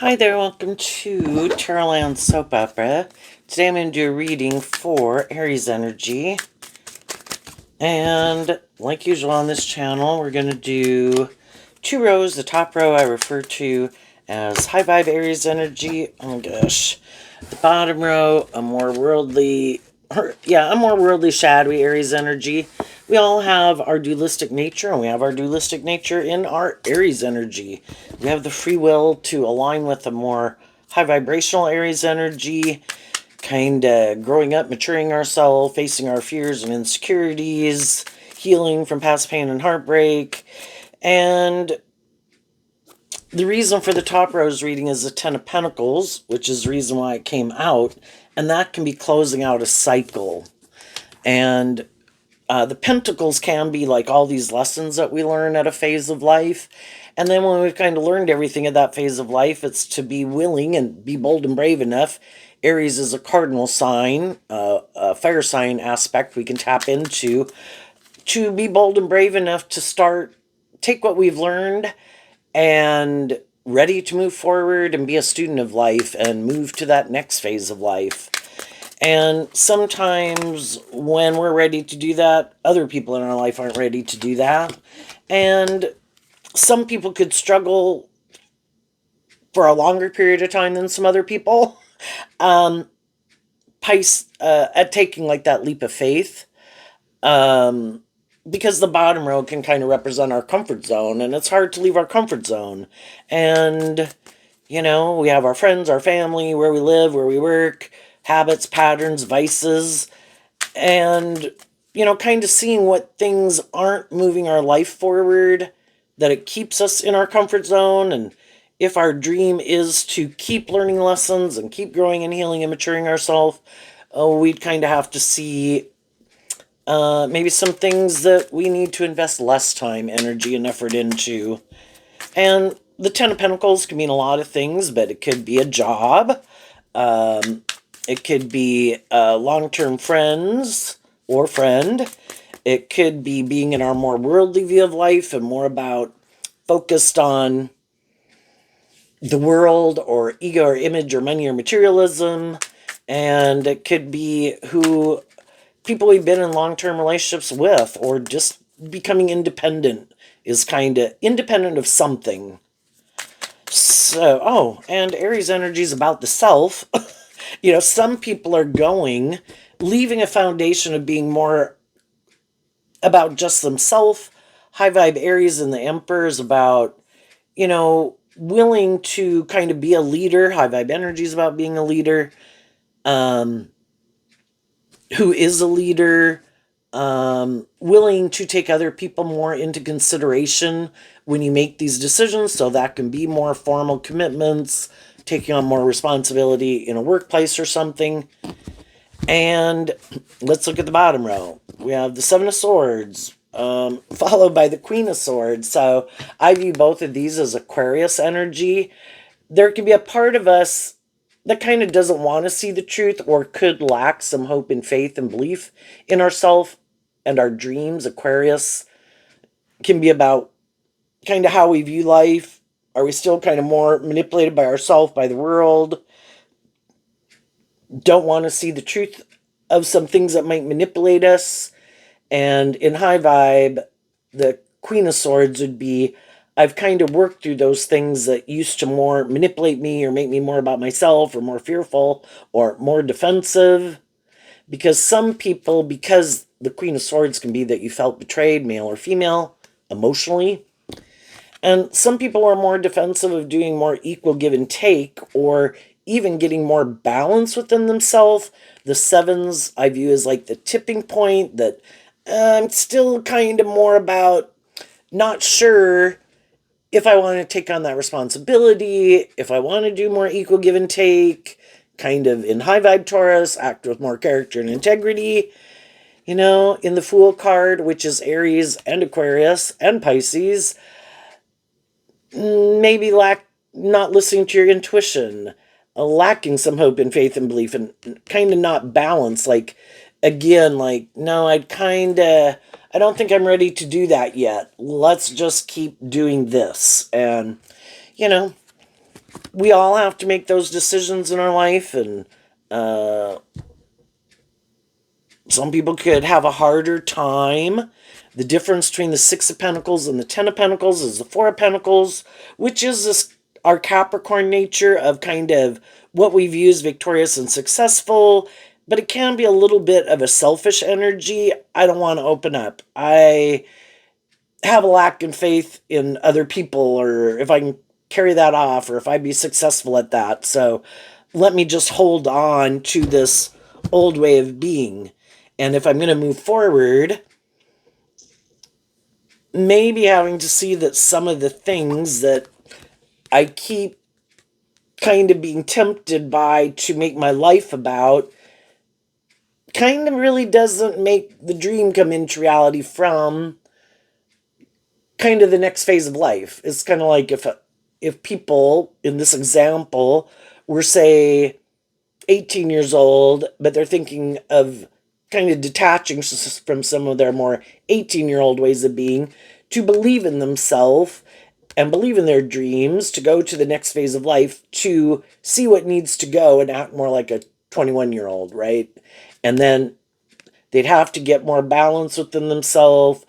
Hi there, welcome to Tarotland Soap Opera. Today I'm going to do a reading for Aries energy. And like usual on this channel, we're going to do two rows. The top row I refer to as high vibe Aries energy. Oh gosh. The bottom row, a more worldly, shadowy Aries energy. We all have our dualistic nature, and we have our dualistic nature in our Aries energy. We have the free will to align with a more high vibrational Aries energy, kind of growing up, maturing ourselves, facing our fears and insecurities, healing from past pain and heartbreak. And the reason for the top rose reading is the Ten of Pentacles, which is the reason why it came out, and that can be closing out a cycle. And the Pentacles can be like all these lessons that we learn at a phase of life. And then when we've kind of learned everything at that phase of life, it's to be willing and be bold and brave enough. Aries is a cardinal sign, a fire sign aspect we can tap into to be bold and brave enough to take what we've learned and ready to move forward and be a student of life and move to that next phase of life. And sometimes when we're ready to do that, other people in our life aren't ready to do that. And some people could struggle for a longer period of time than some other people at taking like that leap of faith. Because the bottom row can kind of represent our comfort zone, and it's hard to leave our comfort zone. And, we have our friends, our family, where we live, where we work, habits, patterns, vices, and, kind of seeing what things aren't moving our life forward, that it keeps us in our comfort zone. And if our dream is to keep learning lessons and keep growing and healing and maturing ourselves, we'd kind of have to see maybe some things that we need to invest less time, energy, and effort into. And the Ten of Pentacles can mean a lot of things, but it could be a job. It could be long-term friends or friend. It could be being in our more worldly view of life and more about focused on the world or ego or image or money or materialism. And it could be who people we've been in long-term relationships with, or just becoming independent is kind of independent of something. So, and Aries energy is about the self. Some people are leaving a foundation of being more about just themselves. High vibe Aries and the Emperor is about, willing to kind of be a leader. High vibe energy is about being a leader. Who is a leader, willing to take other people more into consideration when you make these decisions. So that can be more formal commitments, taking on more responsibility in a workplace or something. And let's look at the bottom row. We have the Seven of Swords, followed by the Queen of Swords. So I view both of these as Aquarius energy. There can be a part of us that kind of doesn't want to see the truth, or could lack some hope and faith and belief in ourselves and our dreams. Aquarius can be about kind of how we view life. Are we still kind of more manipulated by ourselves, by the world? Don't want to see the truth of some things that might manipulate us. And in high vibe, the Queen of Swords would be, I've kind of worked through those things that used to more manipulate me or make me more about myself or more fearful or more defensive. Because some people, because the Queen of Swords can be that you felt betrayed, male or female, emotionally. And some people are more defensive of doing more equal give and take, or even getting more balance within themselves. The sevens I view as like the tipping point, that I'm still kind of more about not sure if I want to take on that responsibility, if I want to do more equal give and take, kind of in high vibe Taurus, act with more character and integrity. In the Fool card, which is Aries and Aquarius and Pisces, maybe not listening to your intuition, lacking some hope and faith and belief, and kind of not balanced. No, I don't think I'm ready to do that yet. Let's just keep doing this. And, we all have to make those decisions in our life, and some people could have a harder time. The difference between the Six of Pentacles and the Ten of Pentacles is the Four of Pentacles, which is our Capricorn nature of kind of what we view as victorious and successful, but it can be a little bit of a selfish energy. I don't want to open up. I have a lack in faith in other people, or if I can carry that off, or if I'd be successful at that. So let me just hold on to this old way of being. And if I'm going to move forward, maybe having to see that some of the things that I keep kind of being tempted by to make my life about kind of really doesn't make the dream come into reality from kind of the next phase of life. It's kind of like if people in this example were, say, 18 years old, but they're thinking of kind of detaching from some of their more 18-year-old ways of being to believe in themselves and believe in their dreams, to go to the next phase of life, to see what needs to go and act more like a 21-year-old, right? And then they'd have to get more balance within themselves,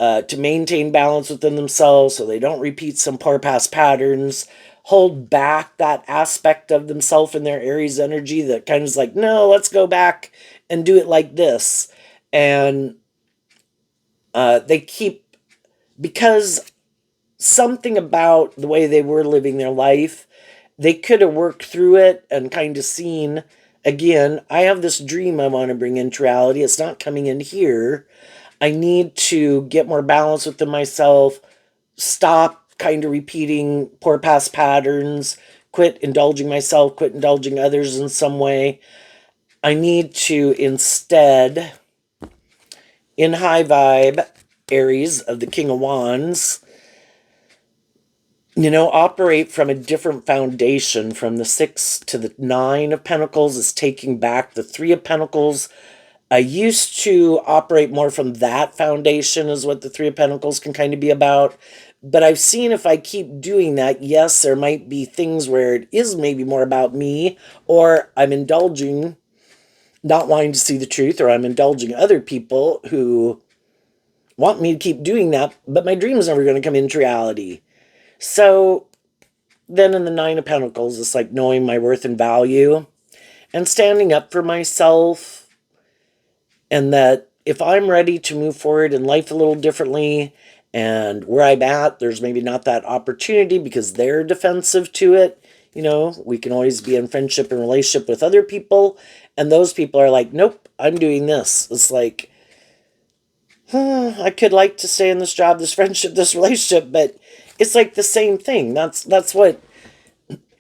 to maintain balance within themselves so they don't repeat some poor past patterns, hold back that aspect of themselves in their Aries energy that kind of is like, no, let's go back and do it like this. And they keep, because something about the way they were living their life, they could have worked through it and kind of seen, again, I have this dream I want to bring into reality. It's not coming in here. I need to get more balance within myself, stop kind of repeating poor past patterns, quit indulging myself, quit indulging others in some way. I need to instead, in high vibe, Aries of the King of Wands, operate from a different foundation. From the Six to the Nine of Pentacles is taking back the Three of Pentacles. I used to operate more from that foundation, is what the Three of Pentacles can kind of be about. But I've seen if I keep doing that, yes, there might be things where it is maybe more about me, or I'm indulging, not wanting to see the truth, or I'm indulging other people who want me to keep doing that, but my dream's never going to come into reality. So then in the Nine of Pentacles, it's like knowing my worth and value and standing up for myself, and that if I'm ready to move forward in life a little differently, and where I'm at, there's maybe not that opportunity because they're defensive to it. We can always be in friendship and relationship with other people, and those people are like, nope, I'm doing this. It's like, I could like to stay in this job, this friendship, this relationship, but it's like the same thing. That's what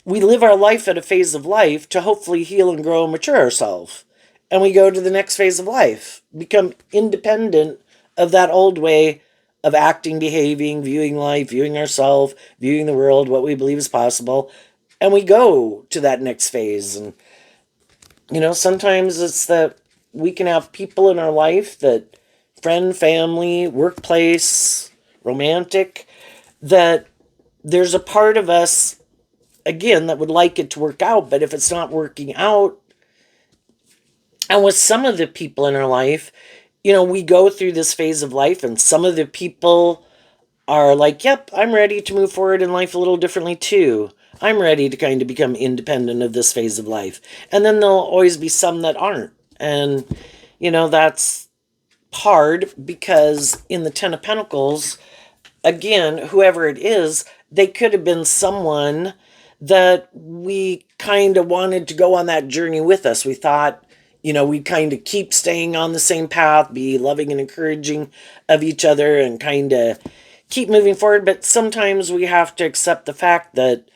we live our life at, a phase of life to hopefully heal and grow and mature ourselves. And we go to the next phase of life, become independent of that old way of acting, behaving, viewing life, viewing ourselves, viewing the world, what we believe is possible. And we go to that next phase. And, sometimes it's that we can have people in our life, that friend, family, workplace, romantic, that there's a part of us, again, that would like it to work out. But if it's not working out, and with some of the people in our life, we go through this phase of life, and some of the people are like, yep, I'm ready to move forward in life a little differently too. I'm ready to kind of become independent of this phase of life. And then there'll always be some that aren't. And, that's hard, because in the Ten of Pentacles, again, whoever it is, they could have been someone that we kind of wanted to go on that journey with us. We thought, we'd kind of keep staying on the same path, be loving and encouraging of each other, and kind of keep moving forward. But sometimes we have to accept the fact that,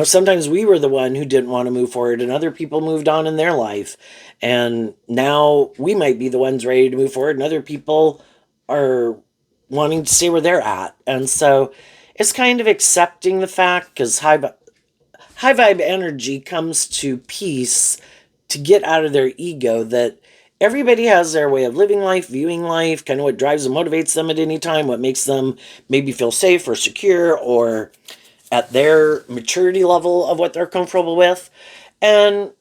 sometimes we were the one who didn't want to move forward, and other people moved on in their life. And now we might be the ones ready to move forward, and other people are wanting to stay where they're at. And so it's kind of accepting the fact, because high vibe energy comes to peace, to get out of their ego, that everybody has their way of living life, viewing life, kind of what drives and motivates them at any time, what makes them maybe feel safe or secure, or at their maturity level of what they're comfortable with. And,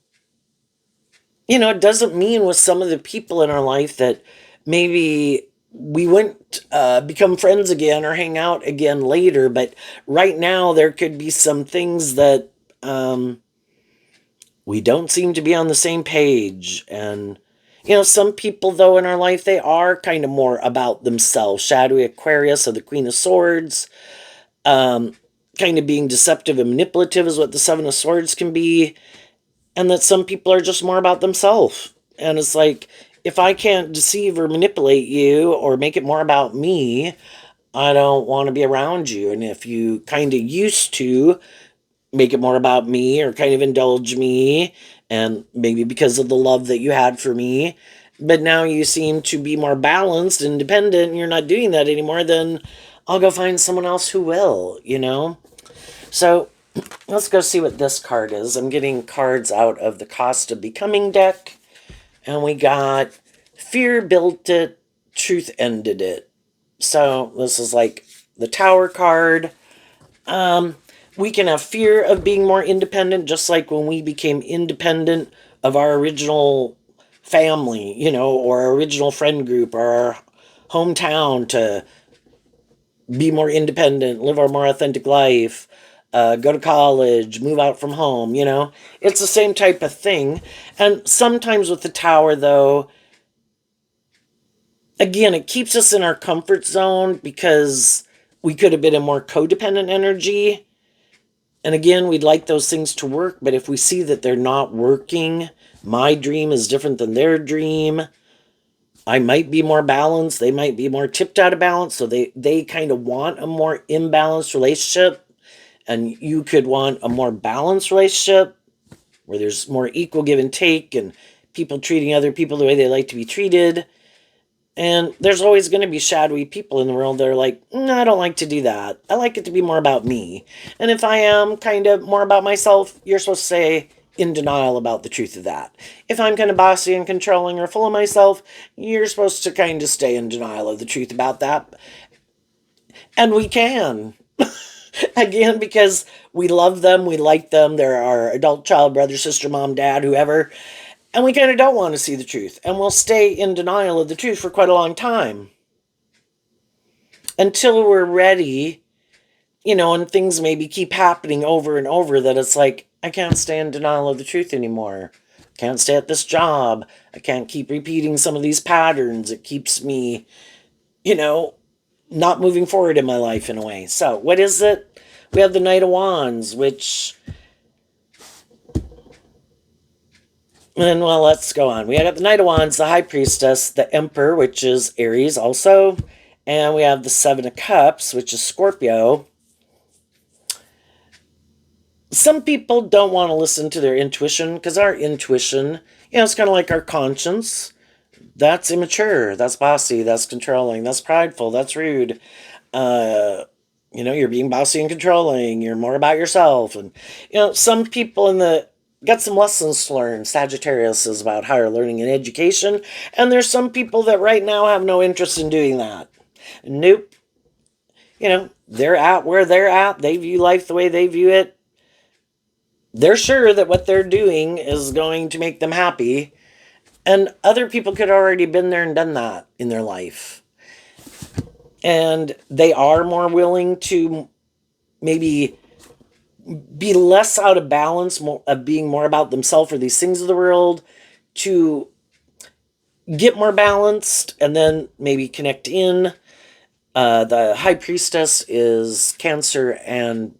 it doesn't mean with some of the people in our life that maybe we wouldn't become friends again or hang out again later. But right now, there could be some things that we don't seem to be on the same page. And, some people, though, in our life, they are kind of more about themselves. Shadowy Aquarius of the Queen of Swords. Kind of being deceptive and manipulative is what the Seven of Swords can be. And that some people are just more about themselves. And it's like, if I can't deceive or manipulate you or make it more about me, I don't want to be around you. And if you kind of used to make it more about me or kind of indulge me, and maybe because of the love that you had for me, but now you seem to be more balanced, independent, and you're not doing that anymore, then I'll go find someone else who will. So let's go see what this card is. I'm getting cards out of the Cost of Becoming deck, and we got Fear Built It, Truth Ended It. So this is like the Tower card. We can have fear of being more independent, just like when we became independent of our original family, or our original friend group or our hometown, to be more independent, live our more authentic life, go to college, move out from home. It's the same type of thing. And sometimes with the Tower, though, again, it keeps us in our comfort zone because we could have been in more codependent energy. And again, we'd like those things to work, but if we see that they're not working, my dream is different than their dream. I might be more balanced. They might be more tipped out of balance. So they kind of want a more imbalanced relationship. And you could want a more balanced relationship where there's more equal give and take and people treating other people the way they like to be treated. And there's always going to be shadowy people in the world that are like, no, I don't like to do that. I like it to be more about me. And if I am kind of more about myself, you're supposed to say in denial about the truth of that. If I'm kind of bossy and controlling or full of myself, you're supposed to kind of stay in denial of the truth about that. And we can. Again, because we love them, we like them, they're our adult child, brother, sister, mom, dad, whoever. And we kind of don't want to see the truth. And we'll stay in denial of the truth for quite a long time. Until we're ready, and things maybe keep happening over and over that it's like, I can't stay in denial of the truth anymore. I can't stay at this job. I can't keep repeating some of these patterns. It keeps me, not moving forward in my life in a way. So, what is it? We have the Knight of Wands, which. And well, let's go on. We got the Knight of Wands, the High Priestess, the Emperor, which is Aries also. And we have the Seven of Cups, which is Scorpio. Some people don't want to listen to their intuition because our intuition, it's kind of like our conscience. That's immature. That's bossy. That's controlling. That's prideful. That's rude. You're being bossy and controlling. You're more about yourself. And, some people got some lessons to learn. Sagittarius is about higher learning and education. And there's some people that right now have no interest in doing that. Nope. They're at where they're at. They view life the way they view it. They're sure that what they're doing is going to make them happy. And other people could already been there and done that in their life. And they are more willing to maybe be less out of balance, of being more about themselves or these things of the world, to get more balanced and then maybe connect in. The High Priestess is Cancer, and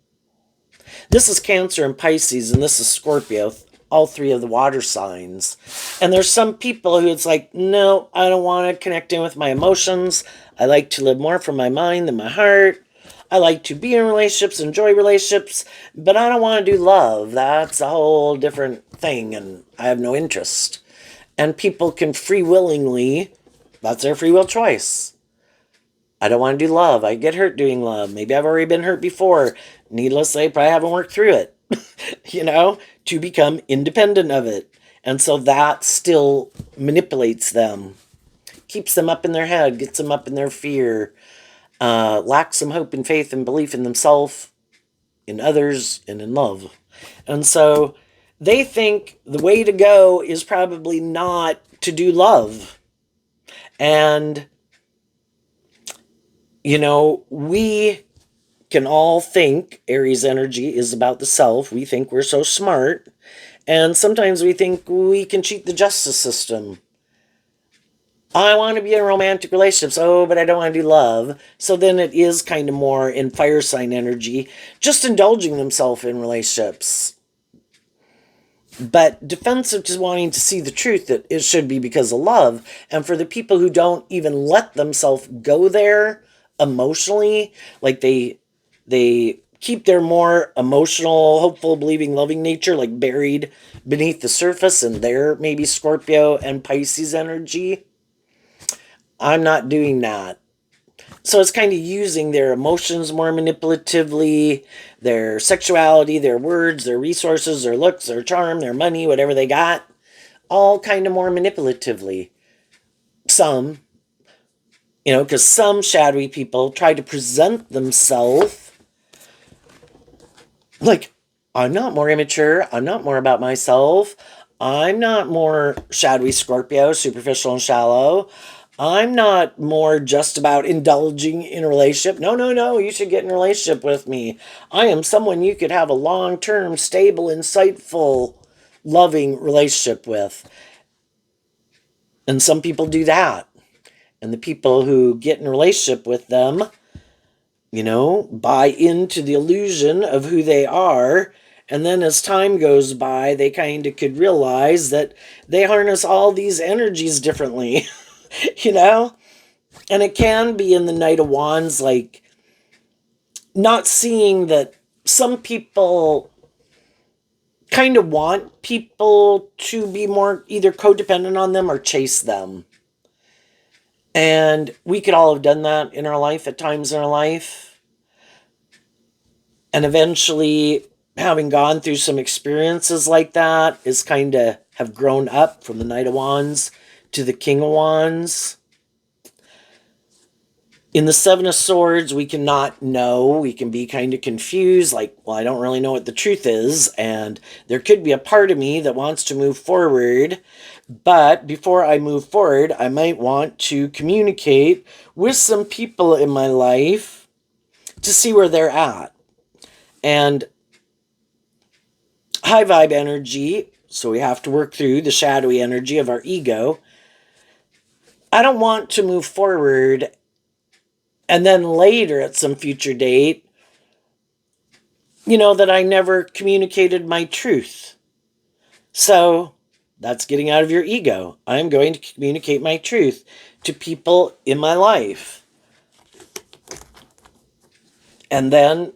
this is Cancer and Pisces, and this is Scorpio, all three of the water signs. And there's some people who it's like, no, I don't want to connect in with my emotions. I like to live more from my mind than my heart. I like to be in relationships, enjoy relationships, but I don't want to do love. That's a whole different thing, and I have no interest. And people can free willingly, that's their free will choice. I don't want to do love. I get hurt doing love. Maybe I've already been hurt before. Needless to say, probably haven't worked through it, to become independent of it. And so that still manipulates them, keeps them up in their head, gets them up in their fear, lacks some hope and faith and belief in themselves. in others, and in love. And so they think the way to go is probably not to do love. And, we can all think Aries energy is about the self. We think we're so smart. And sometimes we think we can cheat the justice system. I want to be in romantic relationships. Oh, but I don't want to do love. So then it is kind of more in fire sign energy, just indulging themselves in relationships. But defensive to wanting to see the truth that it should be because of love. And for the people who don't even let themselves go there emotionally, like they keep their more emotional, hopeful, believing, loving nature like buried beneath the surface, and their maybe Scorpio and Pisces energy. I'm not doing that. So it's kind of using their emotions more manipulatively, their sexuality, their words, their resources, their looks, their charm, their money, whatever they got, all kind of more manipulatively. Some, because some shadowy people try to present themselves like, I'm not more immature, I'm not more about myself, I'm not more shadowy Scorpio, superficial and shallow. I'm not more just about indulging in a relationship. No, no, no, you should get in a relationship with me. I am someone you could have a long-term, stable, insightful, loving relationship with. And some people do that. And the people who get in a relationship with them, buy into the illusion of who they are. And then as time goes by, they kind of could realize that they harness all these energies differently, you know? And it can be in the Knight of Wands, like not seeing that some people kind of want people to be more either codependent on them or chase them. And we could all have done that in our life at times in our life. And eventually, having gone through some experiences like that, is kind of have grown up from the Knight of Wands to the King of Wands. In the Seven of Swords, we cannot know. We can be kind of confused, like, well, I don't really know what the truth is, and there could be a part of me that wants to move forward, but before I move forward, I might want to communicate with some people in my life to see where they're at. And high vibe energy, so we have to work through the shadowy energy of our ego. I don't want to move forward and then later at some future date, that I never communicated my truth. So that's getting out of your ego. I'm going to communicate my truth to people in my life. And then,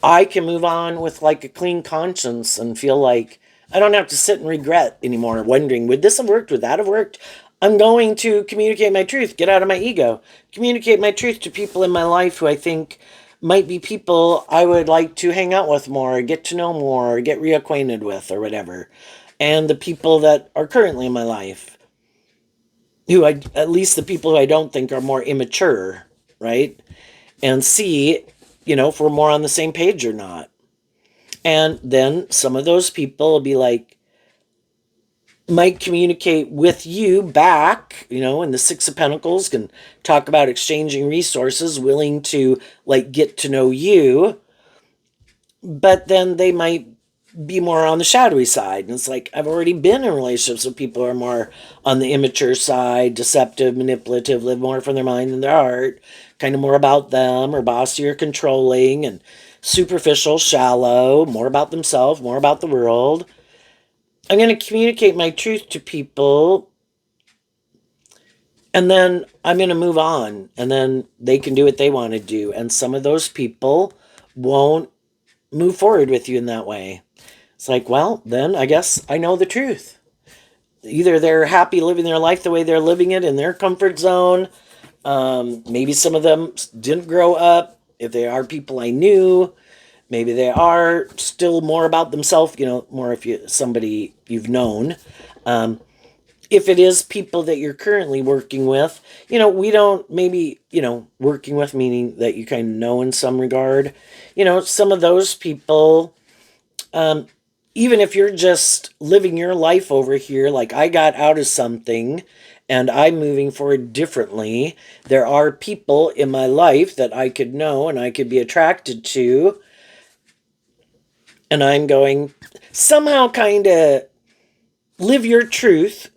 I can move on with like a clean conscience and feel like I don't have to sit and regret anymore, wondering, would this have worked? Would that have worked? I'm going to communicate my truth, get out of my ego, communicate my truth to people in my life who I think might be people I would like to hang out with more, get to know more, get reacquainted with, or whatever. And the people that are currently in my life, at least the people who I don't think are more immature, right? And see, if we're more on the same page or not. And then some of those people will be like, might communicate with you back, in the Six of Pentacles, can talk about exchanging resources, willing to like get to know you, but then they might be more on the shadowy side. And it's like, I've already been in relationships with people who are more on the immature side, deceptive, manipulative, live more from their mind than their heart, kind of more about them, or bossy or controlling, and superficial, shallow, more about themselves, more about the world. I'm going to communicate my truth to people, and then I'm going to move on, and then they can do what they want to do. And some of those people won't move forward with you in that way. It's like, well, then I guess I know the truth. Either they're happy living their life the way they're living it in their comfort zone. Maybe some of them didn't grow up. If they are people I knew, maybe they are still more about themselves, more if somebody you've known. if it is people that you're currently working with, we don't maybe, working with meaning that you kind of know in some regard, some of those people, even if you're just living your life over here, like I got out of something and I'm moving forward differently, there are people in my life that I could know and I could be attracted to. And I'm going somehow kind of live your truth,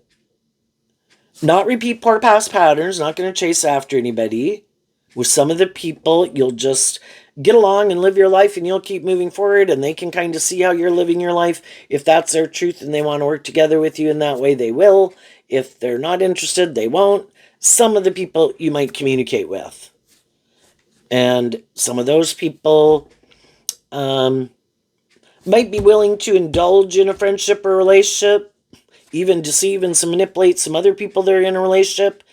not repeat poor past patterns, not going to chase after anybody. With some of the people, you'll just get along and live your life and you'll keep moving forward and they can kind of see how you're living your life. If that's their truth and they want to work together with you in that way, they will. If they're not interested, they won't. Some of the people you might communicate with. And some of those people might be willing to indulge in a friendship or relationship, even deceive and manipulate some other people that are in a relationship.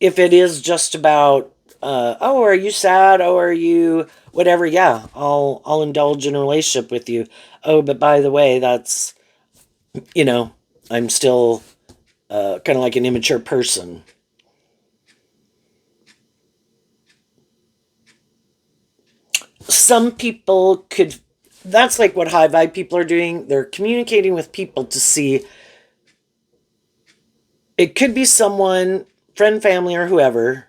If it is just about, oh, are you sad? Oh, are you whatever? Yeah, I'll indulge in a relationship with you. Oh, but by the way, that's, I'm still kind of like an immature person. Some people could, that's like what high vibe people are doing. They're communicating with people to see, it could be someone, friend, family, or whoever,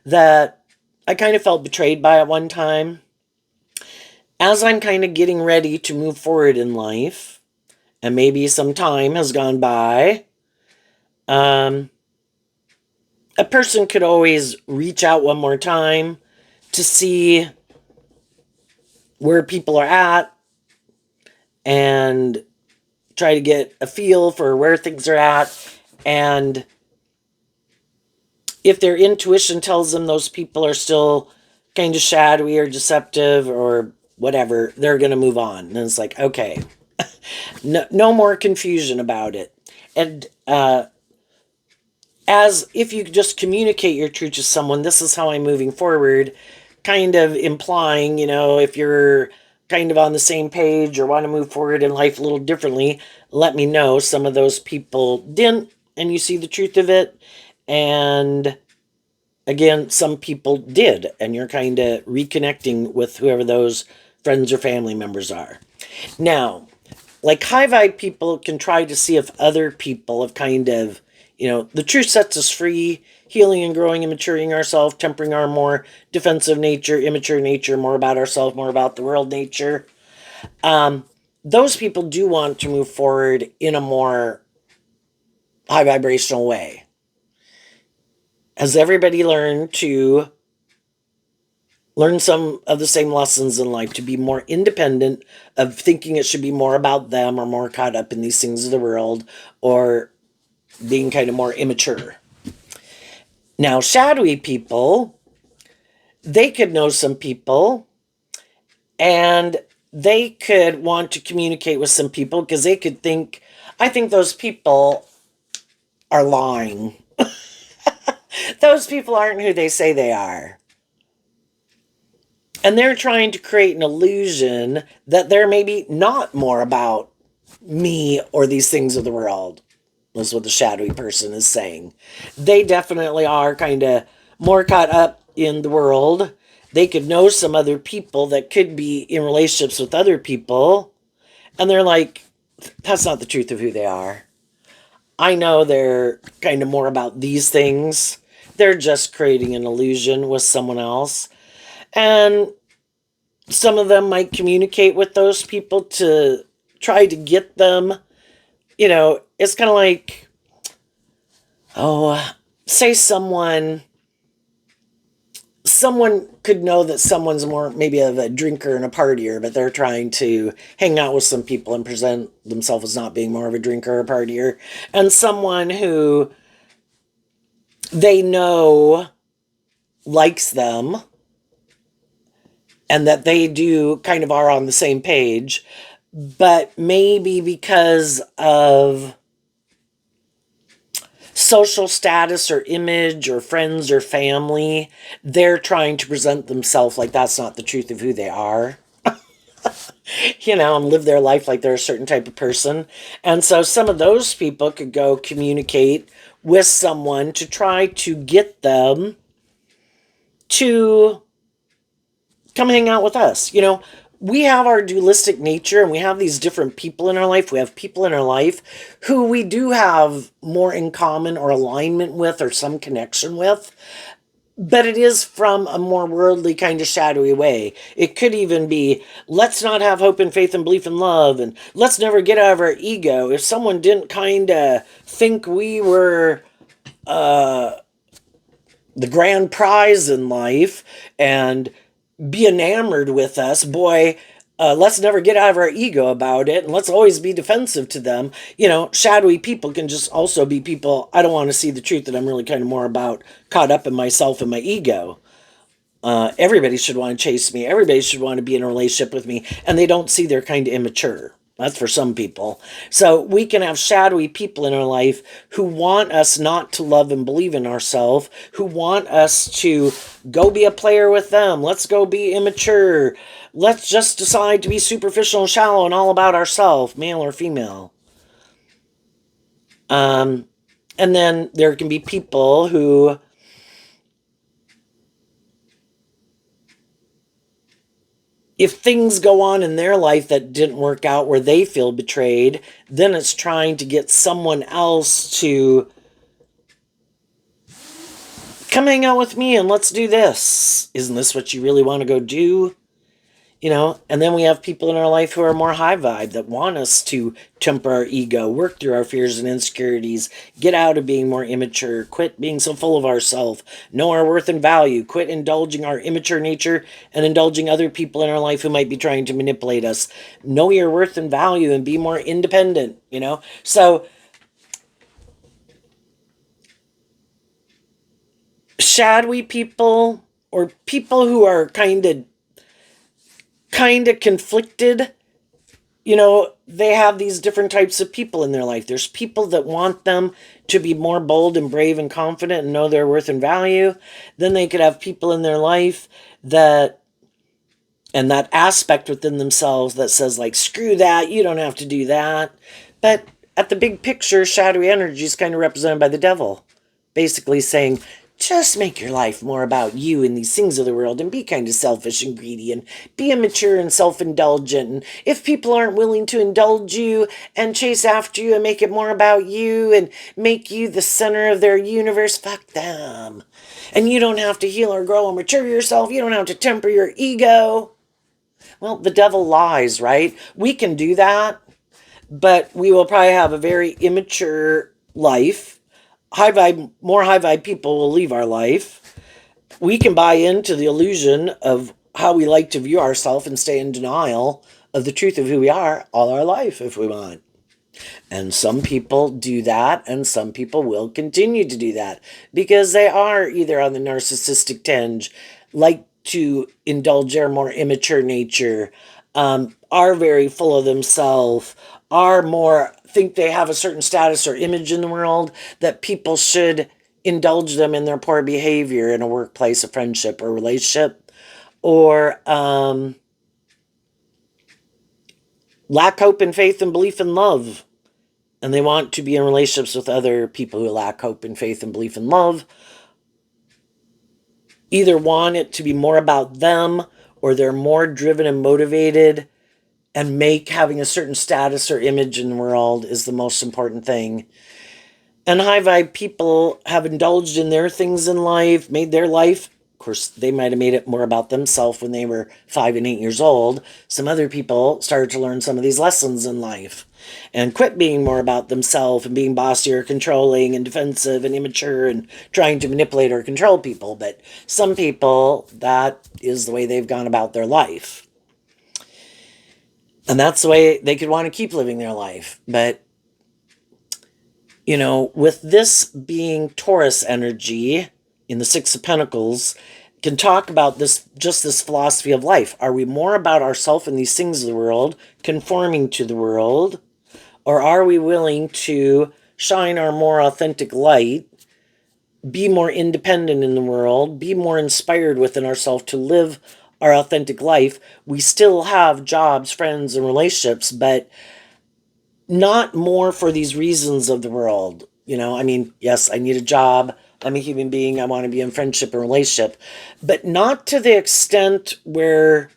that I kind of felt betrayed by at one time. As I'm kind of getting ready to move forward in life, and maybe some time has gone by, a person could always reach out one more time to see where people are at and try to get a feel for where things are at. And if their intuition tells them those people are still kind of shadowy or deceptive or whatever, they're going to move on. And it's like, okay, no more confusion about it. And as if you just communicate your truth to someone, this is how I'm moving forward, kind of implying, if you're kind of on the same page or want to move forward in life a little differently, let me know. Some of those people didn't, and you see the truth of it. And again, some people did, and you're kind of reconnecting with whoever those friends or family members are. Now, like high vibe people can try to see if other people have kind of, the truth sets us free, healing and growing and maturing ourselves, tempering our more defensive nature, immature nature, more about ourselves, more about the world nature. Those people do want to move forward in a more high vibrational way. Has everybody learned to learn some of the same lessons in life, to be more independent of thinking it should be more about them or more caught up in these things of the world or being kind of more immature? Now, shadowy people, they could know some people and they could want to communicate with some people because they could think, I think those people are lying. Those people aren't who they say they are. And they're trying to create an illusion that they're maybe not more about me or these things of the world. That's what the shadowy person is saying. They definitely are kind of more caught up in the world. They could know some other people that could be in relationships with other people. And they're like, that's not the truth of who they are. I know they're kind of more about these things. They're just creating an illusion with someone else. And some of them might communicate with those people to try to get them. It's kind of like, say someone could know that someone's more maybe of a drinker and a partier, but they're trying to hang out with some people and present themselves as not being more of a drinker or a partier. And someone who they know likes them and that they do kind of are on the same page, but maybe because of social status or image or friends or family, they're trying to present themselves like that's not the truth of who they are. and live their life like they're a certain type of person. And so some of those people could go communicate with someone to try to get them to come hang out with us. We have our dualistic nature and we have these different people in our life. We have people in our life who we do have more in common or alignment with or some connection with. But it is from a more worldly kind of shadowy way. It could even be, let's not have hope and faith and belief and love, and let's never get out of our ego. If someone didn't kind of think we were the grand prize in life and be enamored with us, boy, let's never get out of our ego about it, and let's always be defensive to them. Shadowy people can just also be people, I don't want to see the truth, that I'm really kind of more about caught up in myself and my ego. Everybody should want to chase me. Everybody should want to be in a relationship with me, and they don't see they're kind of immature. That's for some people. So we can have shadowy people in our life who want us not to love and believe in ourselves, who want us to go be a player with them. Let's go be immature. Let's just decide to be superficial and shallow and all about ourselves, male or female. And then there can be people who, if things go on in their life that didn't work out where they feel betrayed, then it's trying to get someone else to come hang out with me and let's do this. Isn't this what you really want to go do? And then we have people in our life who are more high vibe that want us to temper our ego, work through our fears and insecurities, get out of being more immature, quit being so full of ourselves, know our worth and value, quit indulging our immature nature and indulging other people in our life who might be trying to manipulate us. Know your worth and value and be more independent. So shadowy people or people who are kind of conflicted, they have these different types of people in their life. There's people that want them to be more bold and brave and confident and know their worth and value. Then they could have people in their life and that aspect within themselves that says, like, screw that, you don't have to do that. But at the big picture, shadowy energy is kind of represented by the devil, basically saying, just make your life more about you and these things of the world and be kind of selfish and greedy and be immature and self-indulgent. And if people aren't willing to indulge you and chase after you and make it more about you and make you the center of their universe, fuck them. And you don't have to heal or grow or mature yourself. You don't have to temper your ego. Well, the devil lies, right? We can do that, but we will probably have a very immature life. More high vibe people will leave our life. We can buy into the illusion of how we like to view ourselves and stay in denial of the truth of who we are all our life if we want. And some people do that, and some people will continue to do that because they are either on the narcissistic tinge, like to indulge their more immature nature, are very full of themselves, are more think they have a certain status or image in the world that people should indulge them in their poor behavior in a workplace, a friendship, or relationship, or lack hope and faith and belief and love. And they want to be in relationships with other people who lack hope and faith and belief and love. Either want it to be more about them, or they're more driven and motivated and make having a certain status or image in the world is the most important thing. And high vibe people have indulged in their things in life, made their life. Of course, they might have made it more about themselves when they were 5 and 8 years old. Some other people started to learn some of these lessons in life and quit being more about themselves and being bossy or controlling and defensive and immature and trying to manipulate or control people. But some people, that is the way they've gone about their life. And that's the way they could want to keep living their life. But, with this being Taurus energy in the Six of Pentacles, can talk about this philosophy of life. Are we more about ourselves and these things of the world, conforming to the world, or are we willing to shine our more authentic light, be more independent in the world, be more inspired within ourselves to live our authentic life. We still have jobs, friends, and relationships, but not more for these reasons of the world. I mean, yes, I need a job. I'm a human being. I want to be in friendship and relationship, but not to the extent where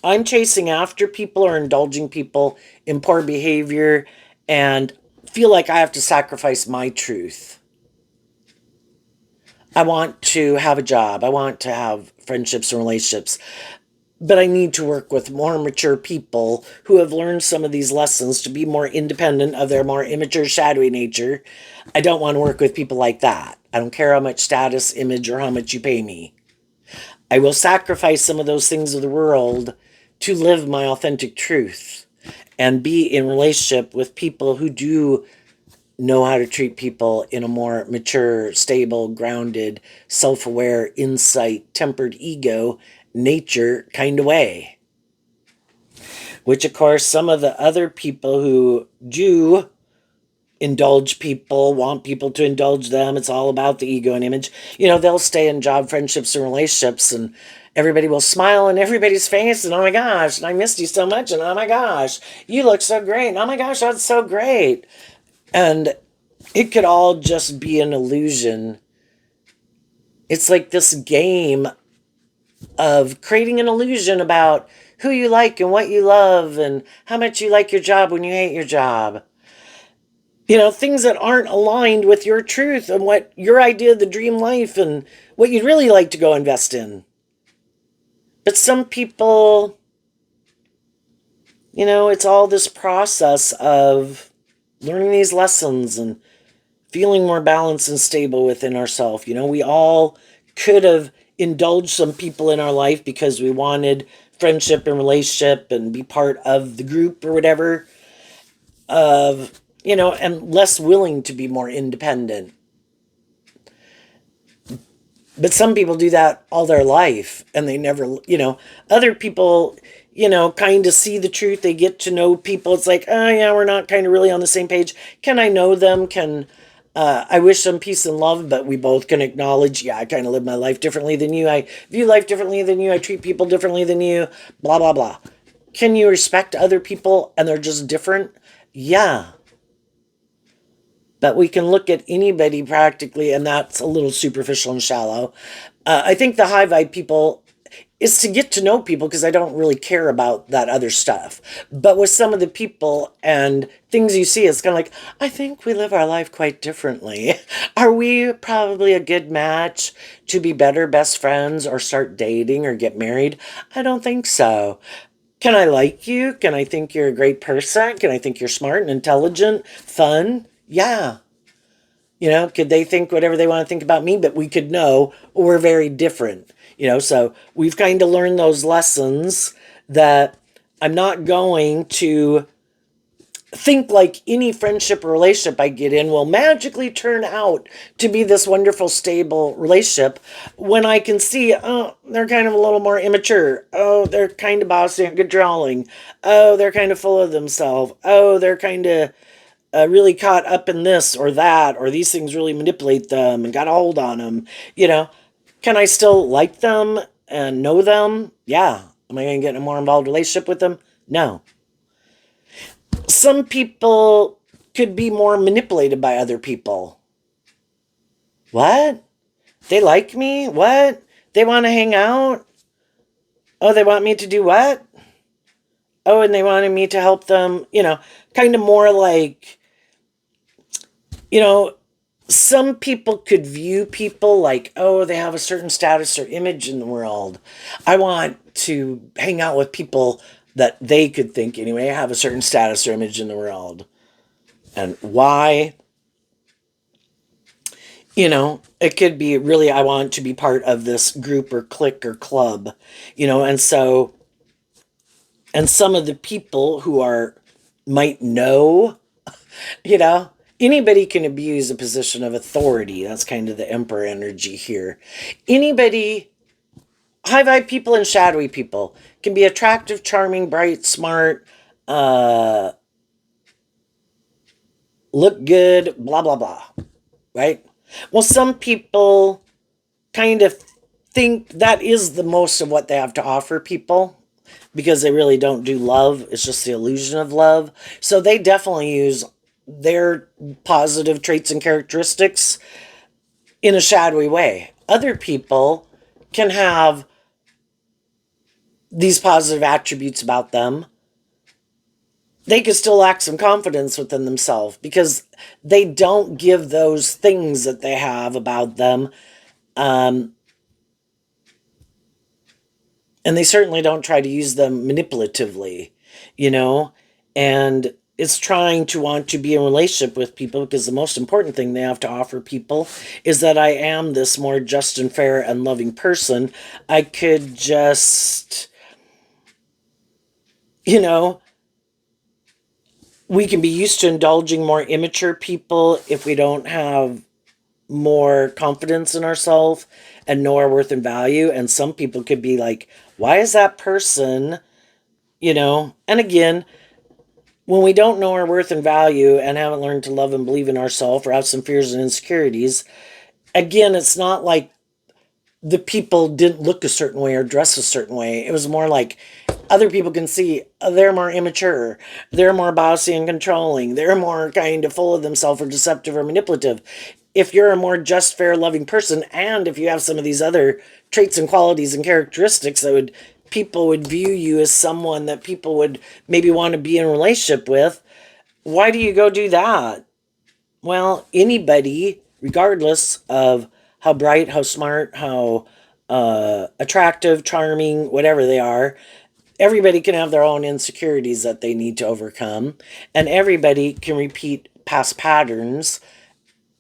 I'm chasing after people or indulging people in poor behavior and feel like I have to sacrifice my truth. I want to have a job. I want to have friendships and relationships. But I need to work with more mature people who have learned some of these lessons to be more independent of their more immature, shadowy nature. I don't want to work with people like that. I don't care how much status, image, or how much you pay me. I will sacrifice some of those things of the world to live my authentic truth and be in relationship with people who do know how to treat people in a more mature, stable, grounded, self aware, insight, tempered ego, nature kind of way. Which, of course, some of the other people who do indulge people, want people to indulge them, it's all about the ego and image. They'll stay in job, friendships, and relationships, and everybody will smile in everybody's face, and oh my gosh, and I missed you so much, and oh my gosh, you look so great, and oh my gosh, that's so great. And it could all just be an illusion. It's like this game of creating an illusion about who you like and what you love and how much you like your job when you hate your job. Things that aren't aligned with your truth and what your idea of the dream life and what you'd really like to go invest in. But some people, it's all this process of learning these lessons and feeling more balanced and stable within ourselves. We all could have indulged some people in our life because we wanted friendship and relationship and be part of the group or whatever, and less willing to be more independent. But some people do that all their life and they never, other people, kind of see the truth. They get to know people. It's like, oh yeah, we're not kind of really on the same page. Can I know them? I wish them peace and love, but we both can acknowledge, yeah, I kind of live my life differently than you. I view life differently than you. I treat people differently than you, blah, blah, blah. Can you respect other people and they're just different? Yeah. But we can look at anybody practically, and that's a little superficial and shallow. I think the high vibe people is to get to know people because I don't really care about that other stuff. But with some of the people and things you see, it's kind of like, I think we live our life quite differently. Are we probably a good match to be better best friends or start dating or get married? I don't think so. Can I like you? Can I think you're a great person? Can I think you're smart and intelligent, fun? Yeah. Could they think whatever they want to think about me? But we could know we're very different. So we've kind of learned those lessons that I'm not going to think like any friendship or relationship I get in will magically turn out to be this wonderful, stable relationship when I can see, oh, they're kind of a little more immature. Oh, they're kind of bossy and controlling. Oh, they're kind of full of themselves. Oh, they're kind of really caught up in this or that, or these things really manipulate them and got a hold on them. Can I still like them and know them? Yeah. Am I going to get in a more involved relationship with them? No. Some people could be more manipulated by other people. What? They like me? What? They want to hang out? Oh, they want me to do what? Oh, and they wanted me to help them, kind of more like, some people could view people like, oh, they have a certain status or image in the world. I want to hang out with people that they could think, anyway, have a certain status or image in the world. And why? It could be really, I want to be part of this group or clique or club, and so, and some of the people who might know, you know, anybody can abuse a position of authority. That's kind of the emperor energy here. Anybody, high vibe people and shadowy people, can be attractive, charming, bright, smart, look good, blah, blah, blah. Right? Well, some people kind of think that is the most of what they have to offer people, because they really don't do love. It's just the illusion of love. So they definitely use their positive traits and characteristics in a shadowy way. Other people can have these positive attributes about them. They could still lack some confidence within themselves because they don't give those things that they have about them. Um, and they certainly don't try to use them manipulatively, you know? And it's trying to want to be in relationship with people, because the most important thing they have to offer people is that I am this more just and fair and loving person. I could just, you know, we can be used to indulging more immature people if we don't have more confidence in ourselves and know our worth and value. And some people could be like, why is that person, you know? And again, when we don't know our worth and value and haven't learned to love and believe in ourselves, or have some fears and insecurities, again, it's not like the people didn't look a certain way or dress a certain way. It was more like other people can see they're more immature, they're more bossy and controlling, they're more kind of full of themselves or deceptive or manipulative. If you're a more just, fair, loving person, and if you have some of these other traits and qualities and characteristics that would people would view you as someone that people would maybe want to be in a relationship with, why do you go do that? Well, anybody, regardless of how bright, how smart, how attractive, charming, whatever they are, everybody can have their own insecurities that they need to overcome. And everybody can repeat past patterns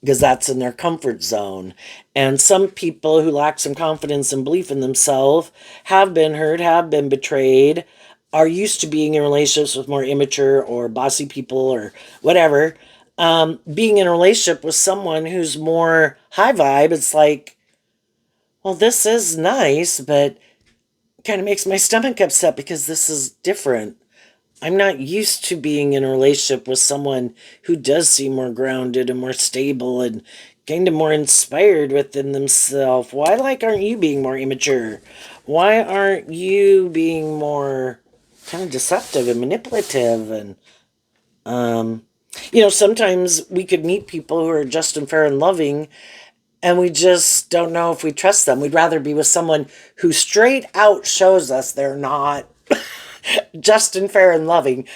because that's in their comfort zone. And some people who lack some confidence and belief in themselves have been hurt, have been betrayed, are used to being in relationships with more immature or bossy people or whatever. Being in a relationship with someone who's more high vibe, it's like, well, this is nice, but kind of makes my stomach upset because this is different. I'm not used to being in a relationship with someone who does seem more grounded and more stable and kind of more inspired within themselves. Why, like, aren't you being more immature? Why aren't you being more kind of deceptive and manipulative? And, sometimes we could meet people who are just and fair and loving, and we just don't know if we trust them. We'd rather be with someone who straight out shows us they're not just and fair and loving.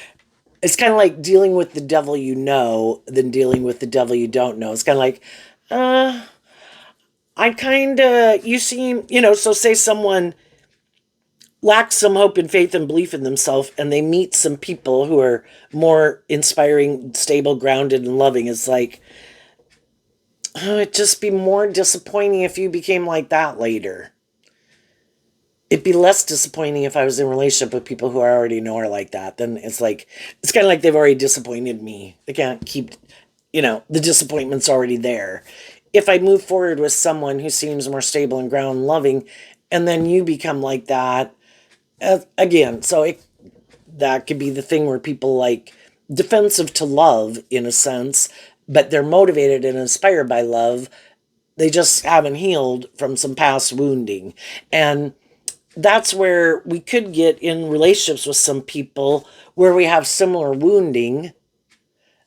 It's kind of like dealing with the devil you know than dealing with the devil you don't know. It's kind of like, uh, you seem, so say someone lacks some hope and faith and belief in themselves, and they meet some people who are more inspiring, stable, grounded, and loving. It's like, it'd just be more disappointing if you became like that later. It'd be less disappointing if I was in a relationship with people who I already know are like that. Then it's like, it's kind of like they've already disappointed me. They can't keep, the disappointment's already there. If I move forward with someone who seems more stable and ground and loving, and then you become like that, again, that could be the thing where people like defensive to love in a sense, but they're motivated and inspired by love. They just haven't healed from some past wounding. And that's where we could get in relationships with some people where we have similar wounding,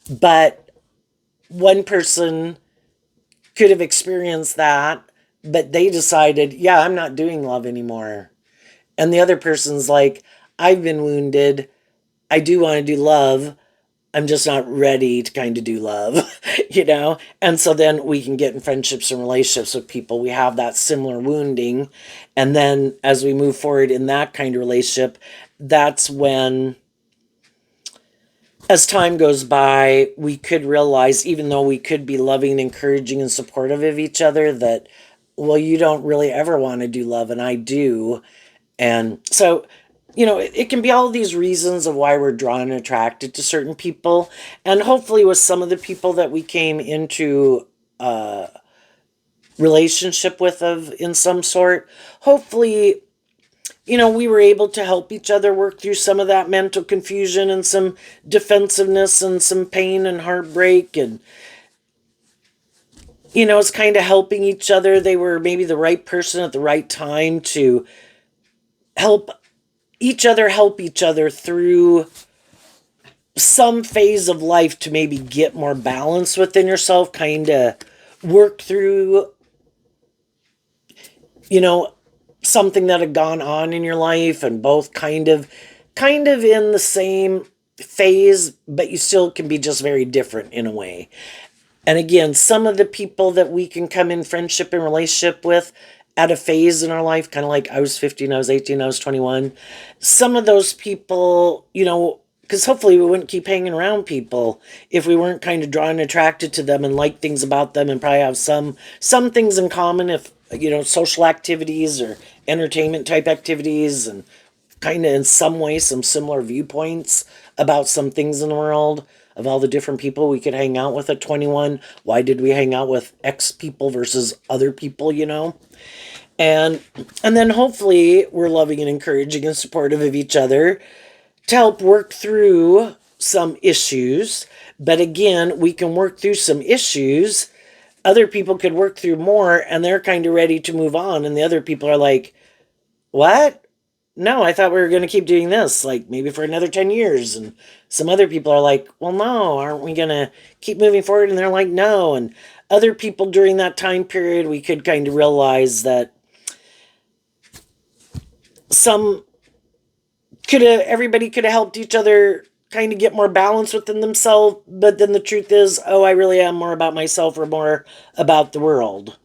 but one person could have experienced that, but they decided, yeah, I'm not doing love anymore. And the other person's like, I've been wounded. I do want to do love. I'm just not ready to kind of do love, And so then we can get in friendships and relationships with people. We have that similar wounding. And then as we move forward in that kind of relationship, that's when, as time goes by, we could realize, even though we could be loving, encouraging, and supportive of each other, that, well, you don't really ever want to do love, and I do. And so, it can be all these reasons of why we're drawn and attracted to certain people. And hopefully with some of the people that we came into a relationship with of in some sort, hopefully, we were able to help each other work through some of that mental confusion and some defensiveness and some pain and heartbreak. And is kind of helping each other. They were maybe the right person at the right time to help help each other through some phase of life to maybe get more balance within yourself, kind of work through, you know, something that had gone on in your life, and both kind of in the same phase, but you still can be just very different in a way. And again, some of the people that we can come in friendship and relationship with at a phase in our life, kind of like I was 15, I was 18, I was 21. Some of those people, because hopefully we wouldn't keep hanging around people if we weren't kind of drawn and attracted to them and like things about them, and probably have some things in common, if social activities or entertainment type activities, and kind of in some way some similar viewpoints about some things in the world, of all the different people we could hang out with at 21. Why did we hang out with X people versus other people? And then hopefully we're loving and encouraging and supportive of each other to help work through some issues. But again, we can work through some issues. Other people could work through more and they're kind of ready to move on. And the other people are like, what? No, I thought we were going to keep doing this, like maybe for another 10 years. And some other people are like, well, no, aren't we going to keep moving forward? And they're like, no. And other people during that time period, we could kind of realize that everybody could have helped each other kind of get more balance within themselves. But then the truth is, oh, I really am more about myself or more about the world.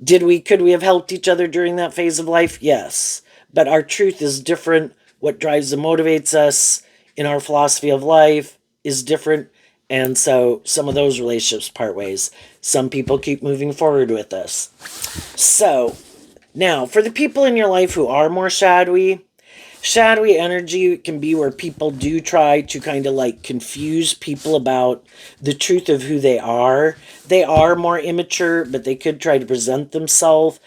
Could we have helped each other during that phase of life? Yes. But our truth is different. What drives and motivates us in our philosophy of life is different. And so some of those relationships part ways. Some people keep moving forward with us. So now, for the people in your life who are more shadowy energy can be where people do try to kind of like confuse people about the truth of who they are. They are more immature, but they could try to present themselves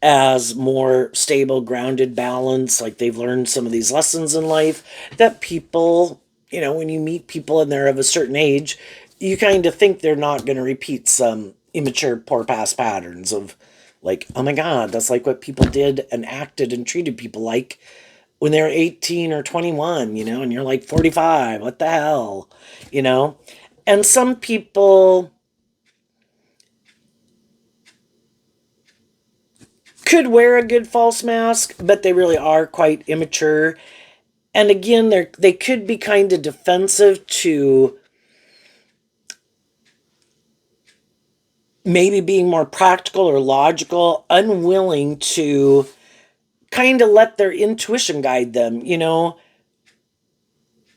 as more stable, grounded, balanced, like they've learned some of these lessons in life that people, when you meet people and they're of a certain age, you kind of think they're not going to repeat some immature, poor past patterns of like, oh my God, that's like what people did and acted and treated people like when they're 18 or 21, and you're like 45, what the hell? And some people could wear a good false mask, but they really are quite immature. And again, they could be kind of defensive to maybe being more practical or logical, unwilling to kind of let their intuition guide them.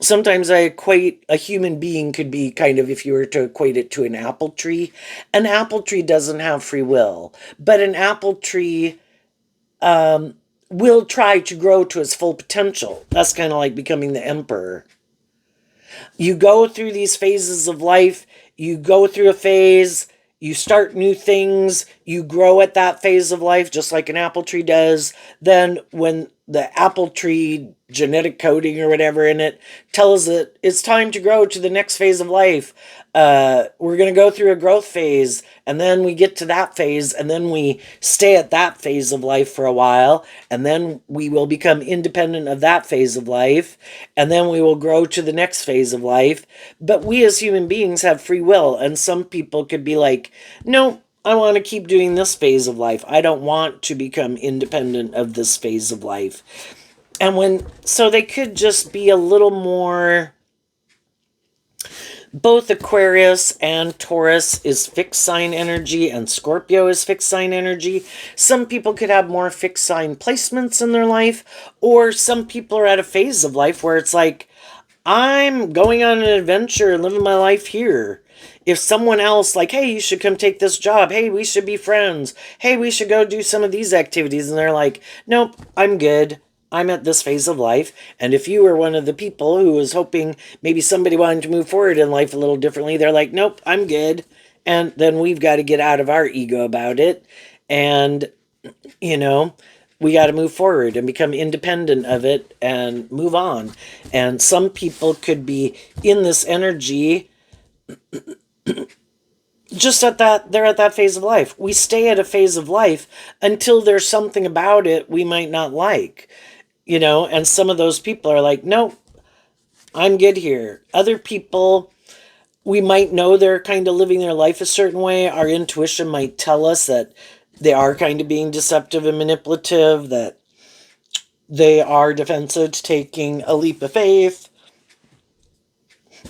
Sometimes I equate a human being could be kind of, if you were to equate it to an apple tree. An apple tree doesn't have free will, but an apple tree will try to grow to its full potential. That's kind of like becoming the emperor. You go through these phases of life. You go through a phase, you start new things, you grow at that phase of life, just like an apple tree does. Then when the apple tree genetic coding or whatever in it tells it it's time to grow to the next phase of life, we're going to go through a growth phase, and then we get to that phase, and then we stay at that phase of life for a while, and then we will become independent of that phase of life, and then we will grow to the next phase of life. But we as human beings have free will, and some people could be like, no, I want to keep doing this phase of life. I don't want to become independent of this phase of life. So they could just be a little more. Both Aquarius and Taurus is fixed sign energy, and Scorpio is fixed sign energy. Some people could have more fixed sign placements in their life, or some people are at a phase of life where it's like, I'm going on an adventure and living my life here. If someone else, like, hey, you should come take this job. Hey, we should be friends. Hey, we should go do some of these activities. And they're like, nope, I'm good. I'm at this phase of life. And if you were one of the people who was hoping maybe somebody wanted to move forward in life a little differently, they're like, nope, I'm good. And then we've got to get out of our ego about it. And, we got to move forward and become independent of it and move on. And some people could be in this energy just at that, they're at that phase of life. We stay at a phase of life until there's something about it we might not like, and some of those people are like, no, I'm good here. Other people, we might know they're kind of living their life a certain way. Our intuition might tell us that they are kind of being deceptive and manipulative, that they are defensive to taking a leap of faith.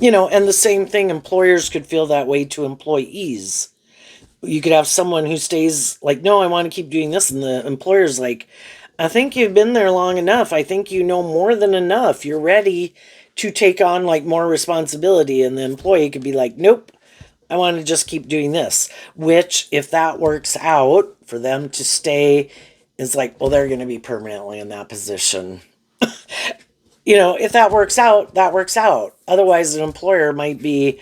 And the same thing, employers could feel that way to employees. You could have someone who stays like, no, I want to keep doing this. And the employer's like, I think you've been there long enough. I think you know more than enough. You're ready to take on like more responsibility. And the employee could be like, nope, I want to just keep doing this. Which, if that works out for them to stay, is like, well, they're going to be permanently in that position. If that works out, that works out. Otherwise, an employer might be,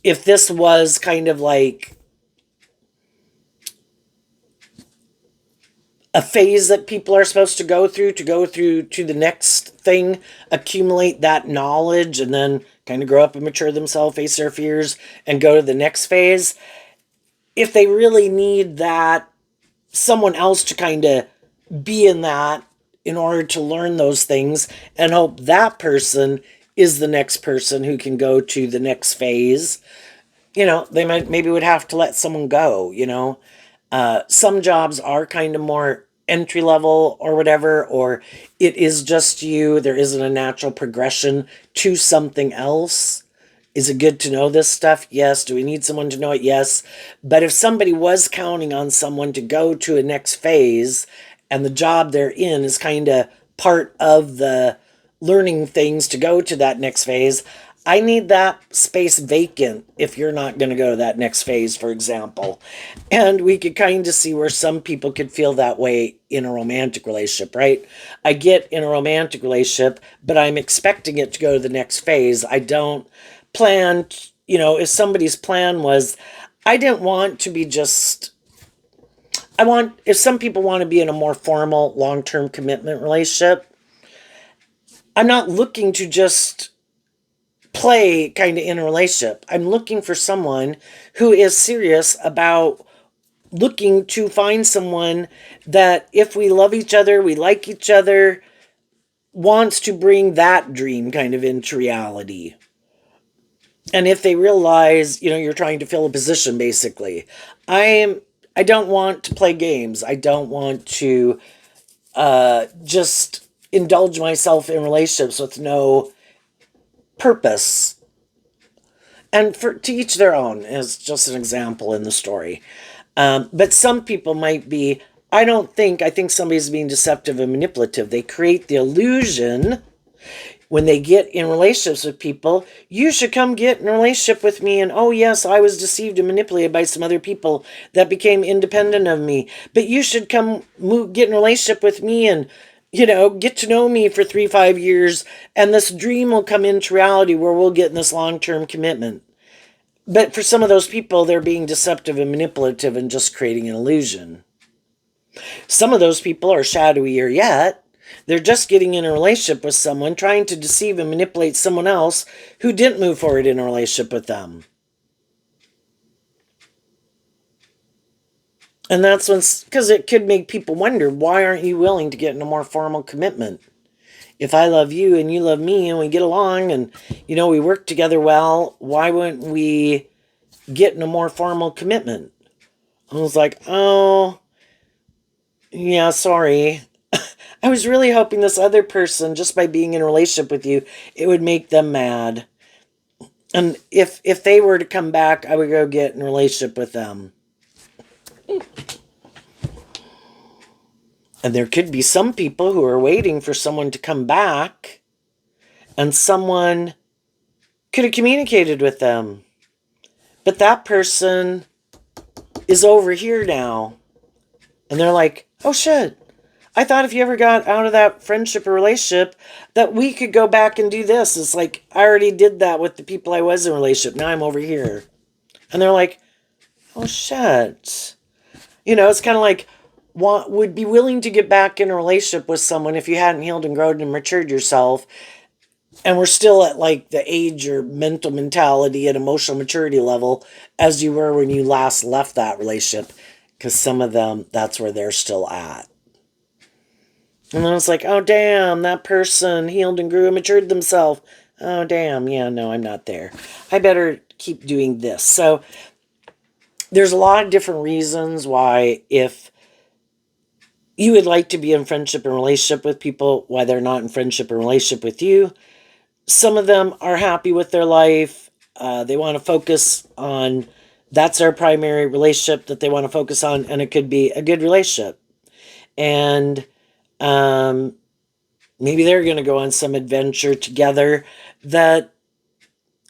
if this was kind of like a phase that people are supposed to go through to the next thing, accumulate that knowledge, and then kind of grow up and mature themselves, face their fears, and go to the next phase. If they really need that, someone else to kind of be in that in order to learn those things and hope that person is the next person who can go to the next phase, they might maybe would have to let someone go. Some jobs are kind of more entry level or whatever, or it is just you. There isn't a natural progression to something else. Is it good to know this stuff? Yes. Do we need someone to know it? Yes. But if somebody was counting on someone to go to a next phase and the job they're in is kind of part of the learning things to go to that next phase, I need that space vacant if you're not going to go to that next phase, for example. And we could kind of see where some people could feel that way in a romantic relationship, right? I get in a romantic relationship, but I'm expecting it to go to the next phase. I don't plan, if somebody's plan was, I didn't want to be just, if some people want to be in a more formal long term commitment relationship, I'm not looking to just play kind of in a relationship. I'm looking for someone who is serious about looking to find someone that, if we love each other, we like each other, wants to bring that dream kind of into reality. And if they realize, you're trying to fill a position, basically. I don't want to play games. I don't want to just indulge myself in relationships with no purpose. And to each their own is just an example in the story. But some people might be, I think somebody's being deceptive and manipulative. They create the illusion when they get in relationships with people, you should come get in a relationship with me. And oh, yes, I was deceived and manipulated by some other people that became independent of me. But you should come get in a relationship with me and, get to know me for 3-5 years. And this dream will come into reality where we'll get in this long term commitment. But for some of those people, they're being deceptive and manipulative and just creating an illusion. Some of those people are shadowier yet. They're just getting in a relationship with someone, trying to deceive and manipulate someone else who didn't move forward in a relationship with them. And that's when, because it could make people wonder, why aren't you willing to get in a more formal commitment? If I love you and you love me and we get along and, we work together well, why wouldn't we get in a more formal commitment? I was like, oh, yeah, sorry. I was really hoping this other person, just by being in a relationship with you, it would make them mad. And if they were to come back, I would go get in a relationship with them. And there could be some people who are waiting for someone to come back, and someone could have communicated with them. But that person is over here now. And they're like, oh shit, I thought if you ever got out of that friendship or relationship that we could go back and do this. It's like, I already did that with the people I was in a relationship. Now I'm over here. And they're like, oh shit. It's kind of like, would be willing to get back in a relationship with someone if you hadn't healed and grown and matured yourself. And we're still at like the age or mental mentality and emotional maturity level as you were when you last left that relationship, because some of them, that's where they're still at. And then it's like, oh damn, that person healed and grew and matured themselves. Oh damn, yeah, no, I'm not there. I better keep doing this. So there's a lot of different reasons why, if you would like to be in friendship and relationship with people, why they're not in friendship and relationship with you. Some of them are happy with their life. They want to focus on, that's their primary relationship that they want to focus on, and it could be a good relationship. And um, maybe they're going to go on some adventure together that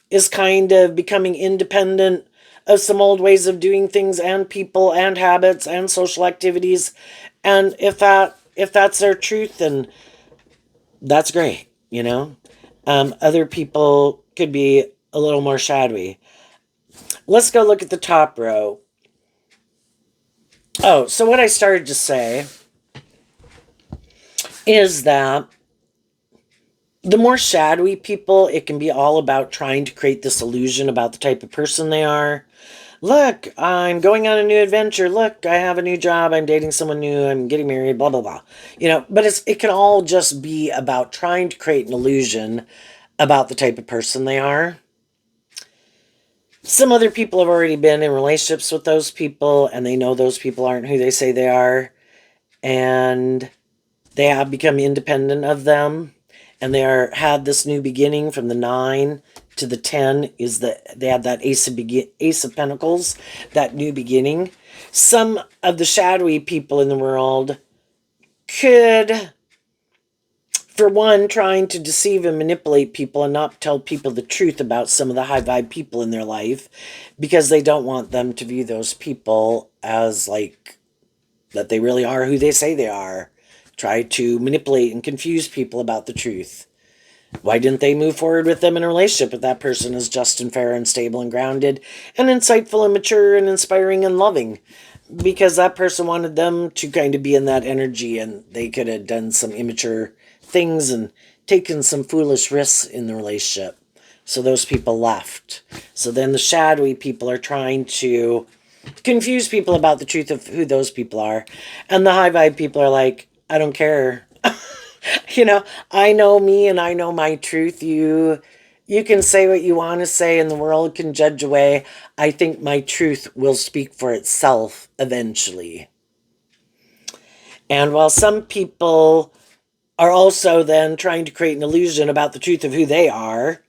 is kind of becoming independent of some old ways of doing things and people and habits and social activities. And if that's their truth, then that's great, you know. Other people could be a little more shadowy. Let's go look at the top row. Oh, so what I started to say is that the more shadowy people, it can be all about trying to create this illusion about the type of person they are. Look, I'm going on a new adventure. Look, I have a new job. I'm dating someone new. I'm getting married, blah, blah, blah. You know, but it can all just be about trying to create an illusion about the type of person they are. Some other people have already been in relationships with those people, and they know those people aren't who they say they are. And they have become independent of them. And they had this new beginning from the 9 to the 10 is that they had that Ace of Pentacles, that new beginning. Some of the shadowy people in the world could, for one, trying to deceive and manipulate people and not tell people the truth about some of the high vibe people in their life, because they don't want them to view those people as like that they really are who they say they are. Try to manipulate and confuse people about the truth. Why didn't they move forward with them in a relationship if that person is just and fair and stable and grounded and insightful and mature and inspiring and loving? Because that person wanted them to kind of be in that energy, and they could have done some immature things and taken some foolish risks in the relationship. So those people left. So then the shadowy people are trying to confuse people about the truth of who those people are. And the high vibe people are like, I don't care. You know, I know me and I know my truth. You can say what you want to say and the world can judge away. I think my truth will speak for itself eventually. And while some people are also then trying to create an illusion about the truth of who they are,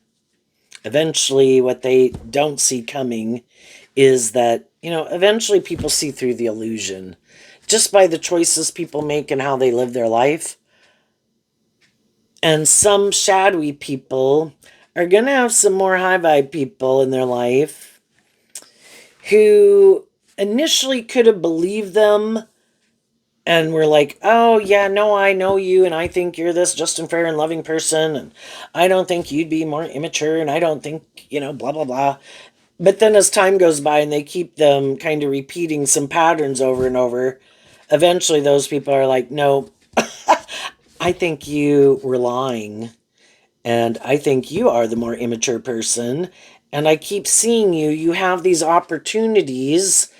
eventually what they don't see coming is that, you know, eventually people see through the illusion just by the choices people make and how they live their life. And some shadowy people are going to have some more high vibe people in their life who initially could have believed them and were like, oh, yeah, no, I know you, and I think you're this just and fair and loving person, and I don't think you'd be more immature, and I don't think, you know, blah, blah, blah. But then as time goes by and they keep them kind of repeating some patterns over and over, eventually those people are like, no, I think you were lying. And I think you are the more immature person. And I keep seeing you. You have these opportunities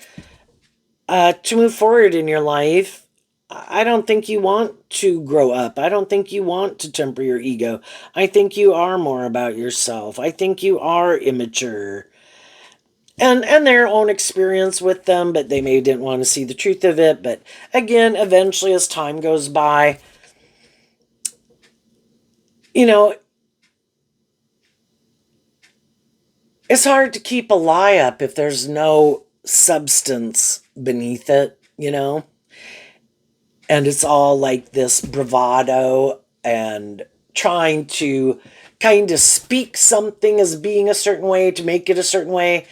to move forward in your life. I don't think you want to grow up. I don't think you want to temper your ego. I think you are more about yourself. I think you are immature. And their own experience with them, but they maybe didn't want to see the truth of it. But again, eventually as time goes by, you know, it's hard to keep a lie up if there's no substance beneath it, you know? And it's all like this bravado and trying to kind of speak something as being a certain way to make it a certain way.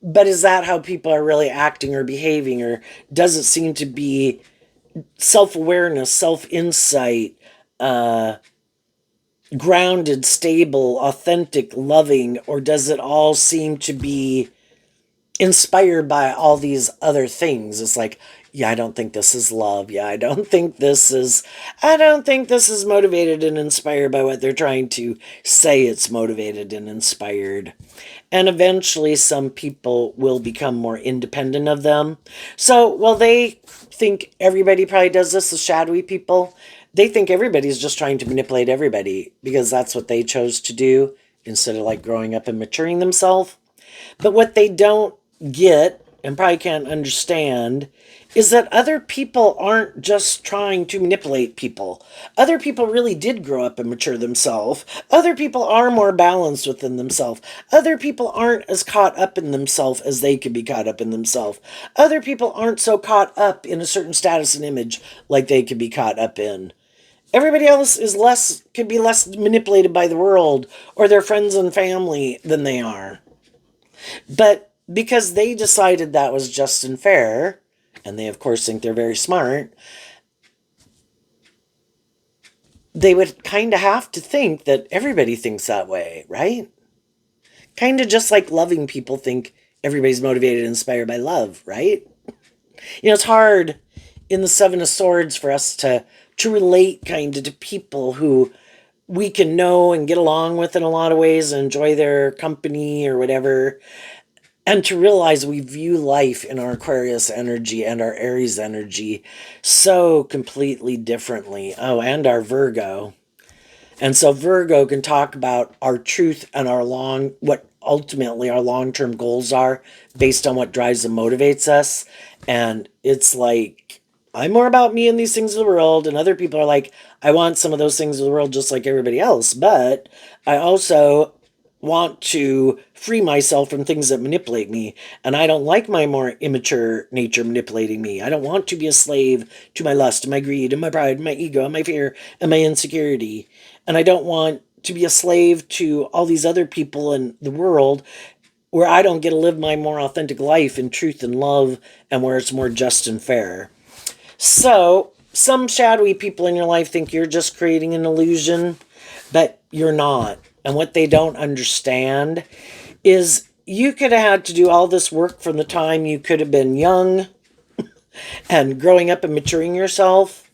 But is that how people are really acting or behaving? Or does it seem to be self awareness, self insight, grounded, stable, authentic, loving? Or does it all seem to be inspired by all these other things? It's like, Yeah, I don't think this is love. Yeah, I don't think this is motivated and inspired by what they're trying to say it's motivated and inspired. And eventually some people will become more independent of them. So, while they think everybody probably does this, the shadowy people, they think everybody's just trying to manipulate everybody because that's what they chose to do instead of like growing up and maturing themselves. But what they don't get and probably can't understand is that other people aren't just trying to manipulate people. Other people really did grow up and mature themselves. Other people are more balanced within themselves. Other people aren't as caught up in themselves as they could be caught up in themselves. Other people aren't so caught up in a certain status and image like they could be caught up in. Everybody else is less, could be less manipulated by the world or their friends and family than they are. But because they decided that was just and fair, and they of course think they're very smart, they would kind of have to think that everybody thinks that way, right? Kind of just like loving people think everybody's motivated and inspired by love, right? It's hard in the Seven of Swords for us to relate kind of to people who we can know and get along with in a lot of ways and enjoy their company or whatever. And to realize we view life in our Aquarius energy and our Aries energy so completely differently. Oh, and our Virgo. And so Virgo can talk about our truth and what ultimately our long-term goals are based on what drives and motivates us. And it's like, I'm more about me and these things of the world. And other people are like, I want some of those things of the world just like everybody else. But I also want to free myself from things that manipulate me. And I don't like my more immature nature manipulating me. I don't want to be a slave to my lust and my greed and my pride and my ego and my fear and my insecurity. And I don't want to be a slave to all these other people in the world where I don't get to live my more authentic life in truth and love and where it's more just and fair. So, some shadowy people in your life think you're just creating an illusion, but you're not. And what they don't understand is you could have had to do all this work from the time you could have been young and growing up and maturing yourself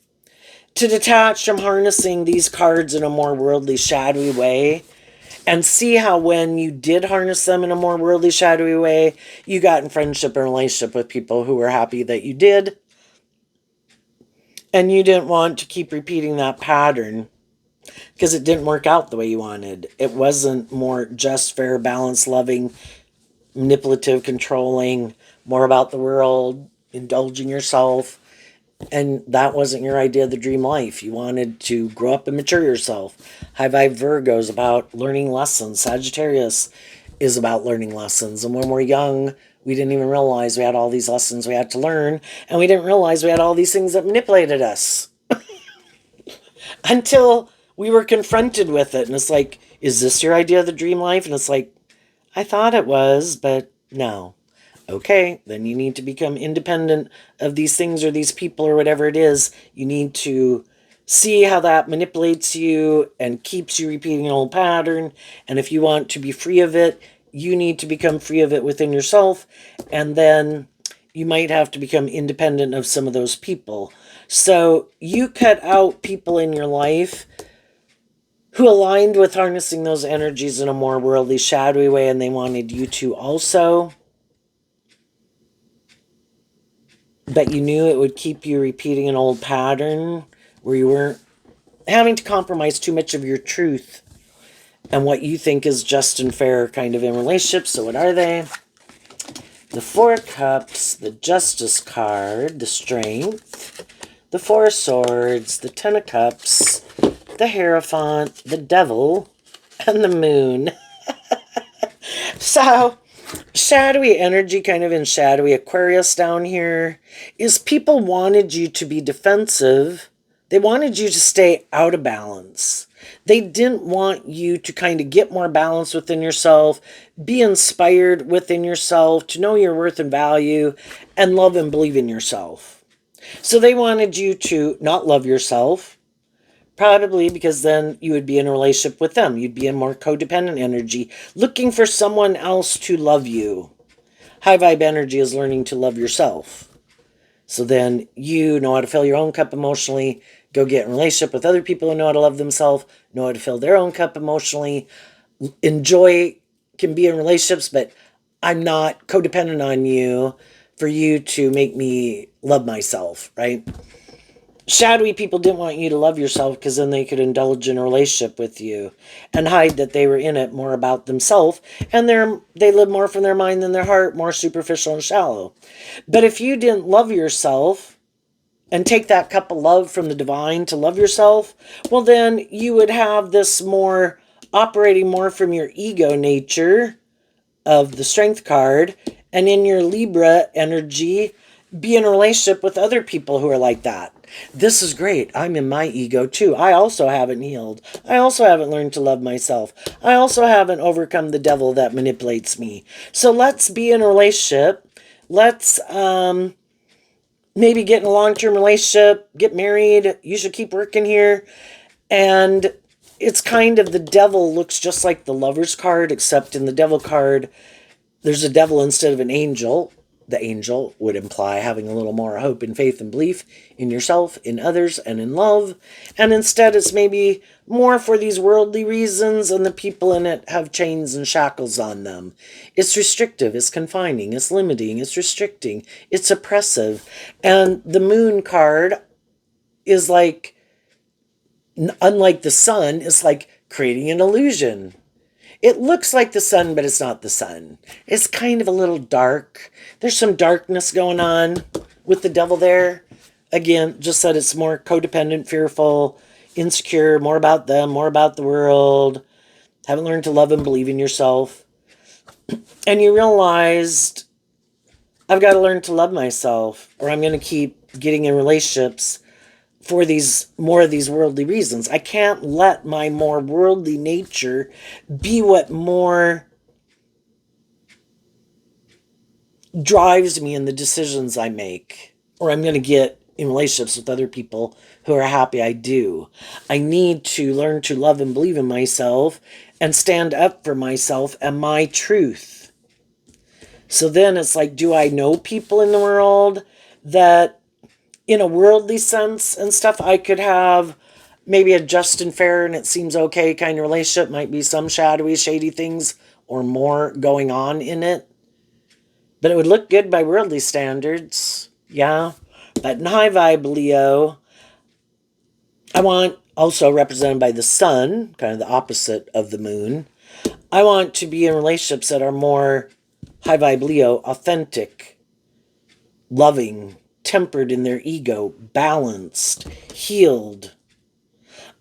to detach from harnessing these cards in a more worldly, shadowy way and see how when you did harness them in a more worldly, shadowy way, you got in friendship and relationship with people who were happy that you did. And you didn't want to keep repeating that pattern because it didn't work out the way you wanted. It wasn't more just, fair, balanced, loving, manipulative, controlling, more about the world, indulging yourself. And that wasn't your idea of the dream life. You wanted to grow up and mature yourself. High Vibe Virgo is about learning lessons. Sagittarius is about learning lessons. And when we're young, we didn't even realize we had all these lessons we had to learn. And we didn't realize we had all these things that manipulated us until we were confronted with it. And it's like, is this your idea of the dream life? And it's like, I thought it was, but no. Okay, then you need to become independent of these things or these people or whatever it is. You need to see how that manipulates you and keeps you repeating an old pattern. And if you want to be free of it, you need to become free of it within yourself. And then you might have to become independent of some of those people. So you cut out people in your life who aligned with harnessing those energies in a more worldly, shadowy way, and they wanted you to also. But you knew it would keep you repeating an old pattern where you weren't having to compromise too much of your truth and what you think is just and fair kind of in relationships. So what are they? The Four of Cups, the Justice card, the Strength, the Four of Swords, the Ten of Cups, the Hierophant, the Devil, and the Moon. So, shadowy energy, kind of in shadowy Aquarius down here, is people wanted you to be defensive. They wanted you to stay out of balance. They didn't want you to kind of get more balance within yourself, be inspired within yourself, to know your worth and value, and love and believe in yourself. So they wanted you to not love yourself, probably because then you would be in a relationship with them. You'd be in more codependent energy, looking for someone else to love you. High vibe energy is learning to love yourself. So then you know how to fill your own cup emotionally, go get in a relationship with other people who know how to love themselves, know how to fill their own cup emotionally, enjoy, can be in relationships, but I'm not codependent on you for you to make me love myself, right? Shadowy people didn't want you to love yourself because then they could indulge in a relationship with you and hide that they were in it more about themselves, and they live more from their mind than their heart, more superficial and shallow. But if you didn't love yourself and take that cup of love from the divine to love yourself, well, then you would have this more operating more from your ego nature of the strength card, and in your Libra energy, be in a relationship with other people who are like that. This is great. I'm in my ego too. I also haven't healed. I also haven't learned to love myself. I also haven't overcome the devil that manipulates me. So let's be in a relationship. Let's maybe get in a long-term relationship, get married. You should keep working here. And it's kind of, the devil looks just like the Lover's card, except in the devil card, there's a devil instead of an angel. The angel would imply having a little more hope and faith and belief in yourself, in others, and in love. And instead, it's maybe more for these worldly reasons, and the people in it have chains and shackles on them. It's restrictive, it's confining, it's limiting, it's restricting, it's oppressive. And the moon card is like, unlike the sun, it's like creating an illusion. It looks like the sun, but it's not the sun. It's kind of a little dark. There's some darkness going on with the devil there. Again, just that it's more codependent, fearful, insecure, more about them, more about the world. Haven't learned to love and believe in yourself. And you realized, I've got to learn to love myself, or I'm going to keep getting in relationships for these more of these worldly reasons. I can't let my more worldly nature be what more drives me in the decisions I make, or I'm going to get in relationships with other people who are happy I do. I need to learn to love and believe in myself and stand up for myself and my truth. So then it's like, do I know people in the world that in a worldly sense and stuff, I could have maybe a just and fair and it seems okay kind of relationship, might be some shadowy, shady things or more going on in it. But it would look good by worldly standards, yeah. But in high vibe Leo, I want, also represented by the sun, kind of the opposite of the moon, I want to be in relationships that are more high vibe Leo, authentic, loving, tempered in their ego, balanced, healed,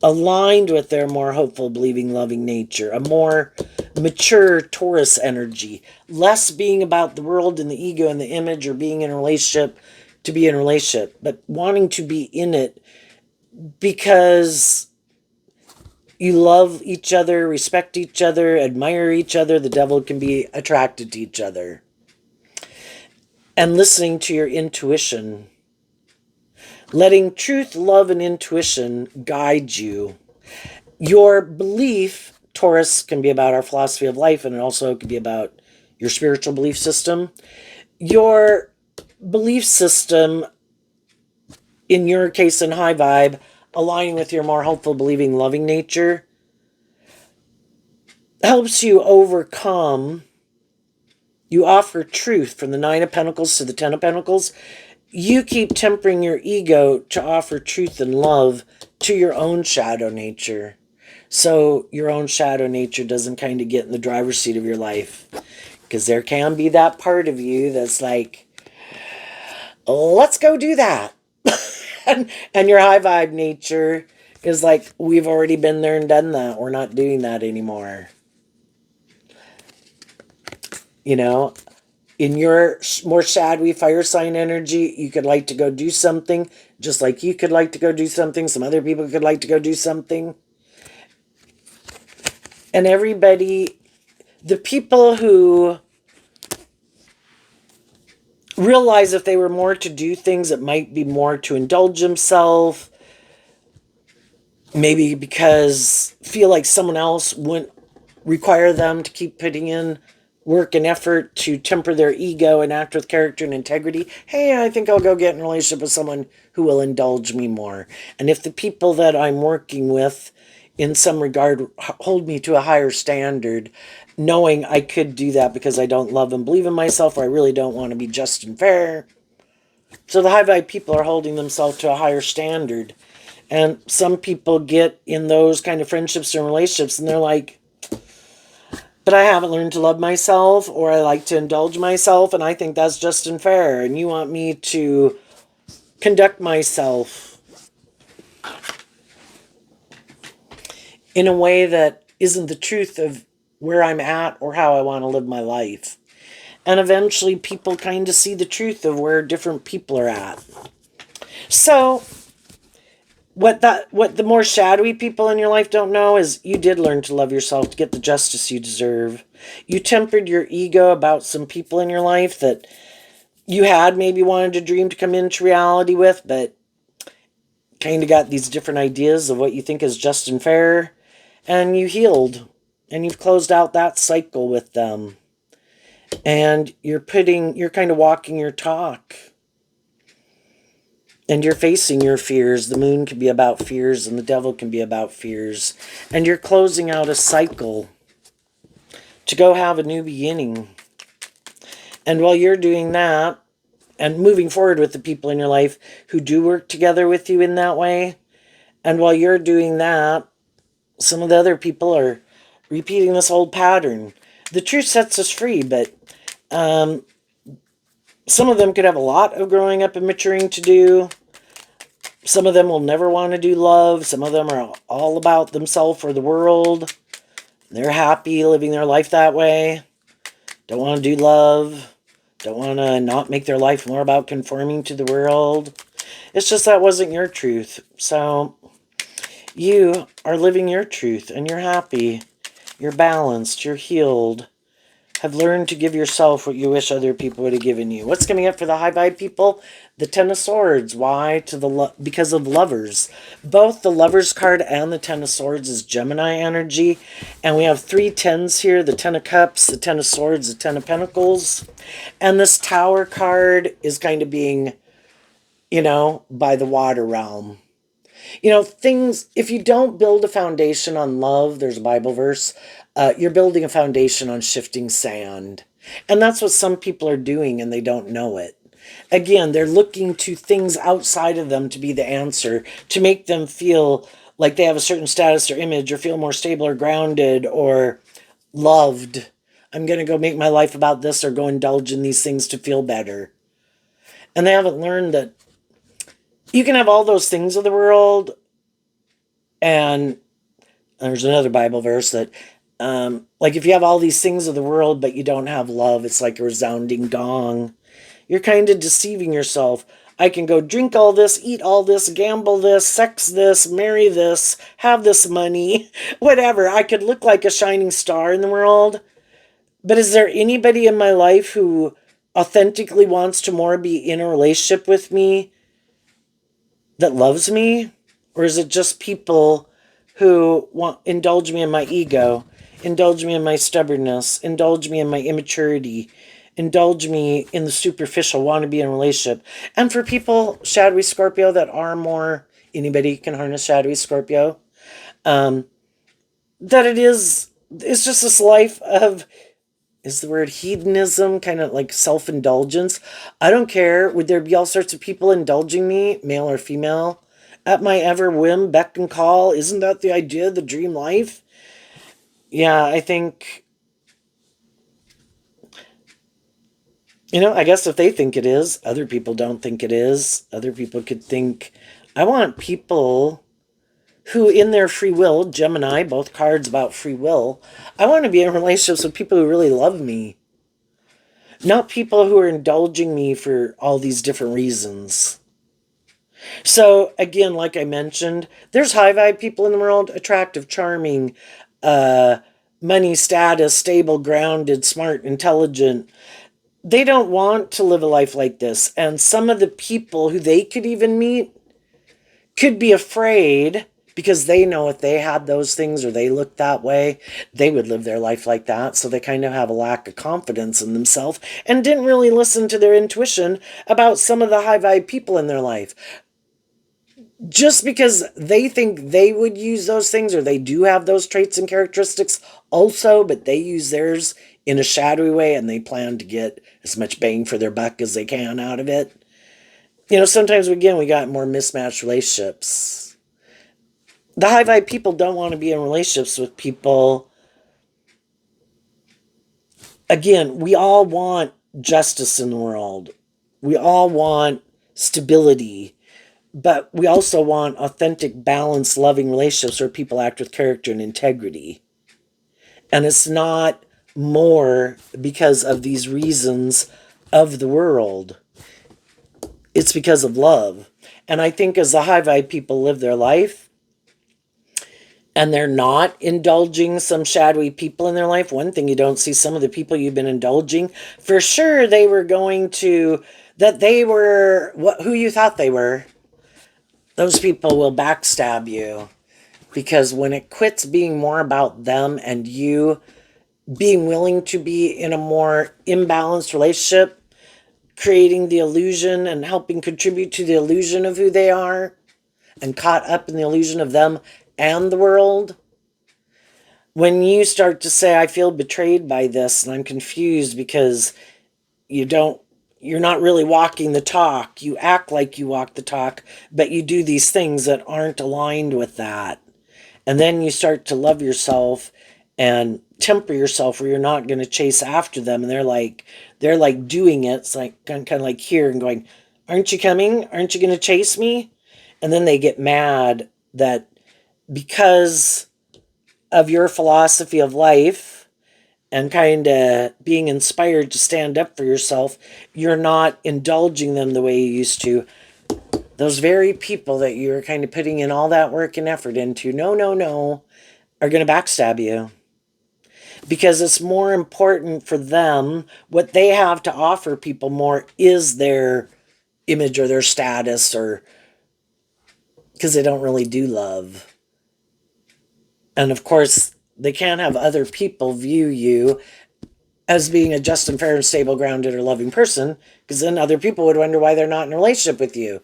aligned with their more hopeful, believing, loving nature, a more mature Taurus energy, less being about the world and the ego and the image or being in a relationship to be in a relationship, but wanting to be in it because you love each other, respect each other, admire each other. The devil can be attracted to each other. And listening to your intuition, letting truth, love, and intuition guide you. Your belief, Taurus, can be about our philosophy of life, and it also can be about your spiritual belief system. Your belief system, in your case in high vibe, aligning with your more hopeful, believing, loving nature, helps you overcome. You offer truth from the Nine of Pentacles to the Ten of Pentacles. You keep tempering your ego to offer truth and love to your own shadow nature. So your own shadow nature doesn't kind of get in the driver's seat of your life. Because there can be that part of you that's like, let's go do that. and your high vibe nature is like, we've already been there and done that. We're not doing that anymore. You know, in your more shadowy fire sign energy, you could like to go do something, just like you could like to go do something. Some other people could like to go do something. And everybody, the people who realize if they were more to do things, it might be more to indulge himself, maybe because feel like someone else wouldn't require them to keep putting in work and effort to temper their ego and act with character and integrity, hey, I think I'll go get in a relationship with someone who will indulge me more. And if the people that I'm working with, in some regard, hold me to a higher standard, knowing I could do that because I don't love and believe in myself, or I really don't want to be just and fair. So the high vibe people are holding themselves to a higher standard. And some people get in those kind of friendships and relationships and they're like, but I haven't learned to love myself, or I like to indulge myself, and I think that's just unfair. And you want me to conduct myself in a way that isn't the truth of where I'm at or how I want to live my life. And eventually people kind of see the truth of where different people are at. So what the more shadowy people in your life don't know is you did learn to love yourself to get the justice you deserve. You tempered your ego about some people in your life that you had maybe wanted to dream to come into reality with, but kind of got these different ideas of what you think is just and fair, and you healed and you've closed out that cycle with them. And you're kind of walking your talk. And you're facing your fears. The moon can be about fears and the devil can be about fears. And you're closing out a cycle to go have a new beginning. And while you're doing that and moving forward with the people in your life who do work together with you in that way, and while you're doing that, some of the other people are repeating this old pattern. The truth sets us free, but some of them could have a lot of growing up and maturing to do. Some of them will never want to do love. Some of them are all about themselves or the world. They're happy living their life that way. Don't want to do love. Don't want to not make their life more about conforming to the world. It's just that wasn't your truth. So you are living your truth and you're happy. You're balanced. You're healed. Have learned to give yourself what you wish other people would have given you. What's coming up for the high vibe people? The Ten of Swords. Why? Because of lovers. Both the Lovers card and the Ten of Swords is Gemini energy. And we have 3 tens here. The Ten of Cups, the Ten of Swords, the Ten of Pentacles. And this Tower card is kind of being, by the water realm. Things, if you don't build a foundation on love, there's a Bible verse, you're building a foundation on shifting sand. And that's what some people are doing and they don't know it. Again, they're looking to things outside of them to be the answer, to make them feel like they have a certain status or image or feel more stable or grounded or loved. I'm going to go make my life about this or go indulge in these things to feel better. And they haven't learned that you can have all those things of the world. And there's another Bible verse that, like if you have all these things of the world, but you don't have love, it's like a resounding gong. You're kind of deceiving yourself. I can go drink all this, eat all this, gamble this, sex this, marry this, have this money, whatever. I could look like a shining star in the world. But is there anybody in my life who authentically wants to more be in a relationship with me that loves me? Or is it just people who indulge me in my ego, indulge me in my stubbornness, indulge me in my immaturity, indulge me in the superficial, want to be in a relationship? And for people, shadowy Scorpio, that are more, anybody can harness shadowy Scorpio, that it's just this life of, is the word hedonism, kind of like self-indulgence. I don't care. Would there be all sorts of people indulging me, male or female, at my ever whim, beck and call? Isn't that the idea of the dream life? Yeah, I think, I guess if they think it is, other people don't think it is. Other people could think, I want people who in their free will, Gemini, both cards about free will, I want to be in relationships with people who really love me. Not people who are indulging me for all these different reasons. So, again, like I mentioned, there's high vibe people in the world, attractive, charming, money, status, stable, grounded, smart, intelligent. They don't want to live a life like this. And some of the people who they could even meet could be afraid because they know if they had those things or they looked that way, they would live their life like that. So they kind of have a lack of confidence in themselves and didn't really listen to their intuition about some of the high vibe people in their life. Just because they think they would use those things or they do have those traits and characteristics also, but they use theirs in a shadowy way and they plan to get as much bang for their buck as they can out of it. Sometimes again, we got more mismatched relationships. The high vibe people don't want to be in relationships with people. Again, we all want justice in the world. We all want stability. But we also want authentic, balanced, loving relationships where people act with character and integrity. And it's not more because of these reasons of the world. It's because of love. And I think as the high vibe people live their life and they're not indulging some shadowy people in their life, one thing you don't see, some of the people you've been indulging, for sure they were going to, that they were who you thought they were. Those people will backstab you, because when it quits being more about them and you being willing to be in a more imbalanced relationship, creating the illusion and helping contribute to the illusion of who they are and caught up in the illusion of them and the world, when you start to say, I feel betrayed by this and I'm confused because you're not really walking the talk. You act like you walk the talk, but you do these things that aren't aligned with that. And then you start to love yourself and temper yourself where you're not going to chase after them. And they're like doing it. It's like kind of like here and going, aren't you coming? Aren't you going to chase me? And then they get mad that because of your philosophy of life and kind of being inspired to stand up for yourself, you're not indulging them the way you used to. Those very people that you're kind of putting in all that work and effort into, no, are going to backstab you. Because it's more important for them, what they have to offer people more is their image or their status, or because they don't really do love. And of course, they can't have other people view you as being a just and fair and stable, grounded, or loving person, because then other people would wonder why they're not in a relationship with you.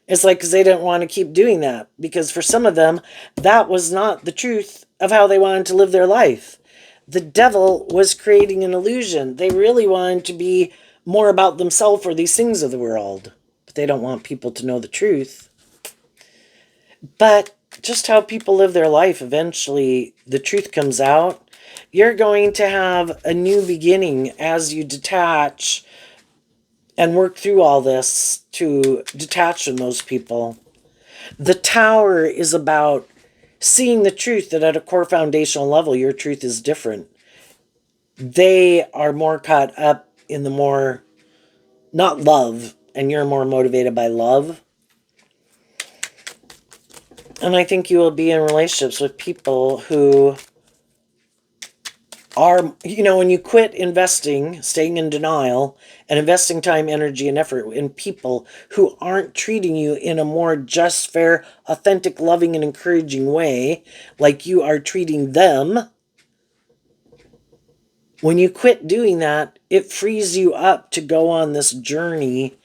It's like because they didn't want to keep doing that. Because for some of them, that was not the truth of how they wanted to live their life. The devil was creating an illusion. They really wanted to be more about themselves or these things of the world. But they don't want people to know the truth. But just how people live their life, eventually the truth comes out. You're going to have a new beginning as you detach and work through all this to detach from those people. The tower is about seeing the truth that at a core foundational level, your truth is different. They are more caught up in the more, not love, and you're more motivated by love. And I think you will be in relationships with people who are, when you quit investing, staying in denial, and investing time, energy, and effort in people who aren't treating you in a more just, fair, authentic, loving, and encouraging way, like you are treating them, when you quit doing that, it frees you up to go on this journey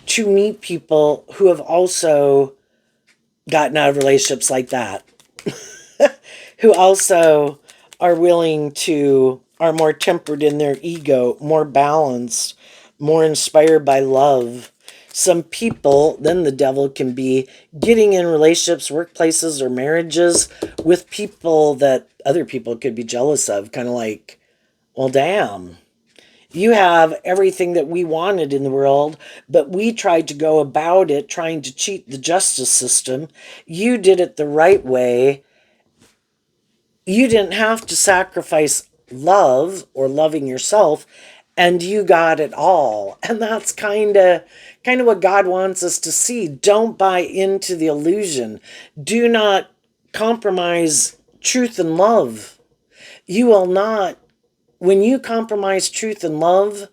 to meet people who have also gotten out of relationships like that. Who also are willing to, are more tempered in their ego, more balanced, more inspired by love. Some people, then the devil can be getting in relationships, workplaces, or marriages with people that other people could be jealous of. Kind of like, well, damn. You have everything that we wanted in the world, but we tried to go about it trying to cheat the justice system. You did it the right way. You didn't have to sacrifice love or loving yourself, and you got it all. And that's kind of what God wants us to see. Don't buy into the illusion. Do not compromise truth and love. You will not, when you compromise truth and love,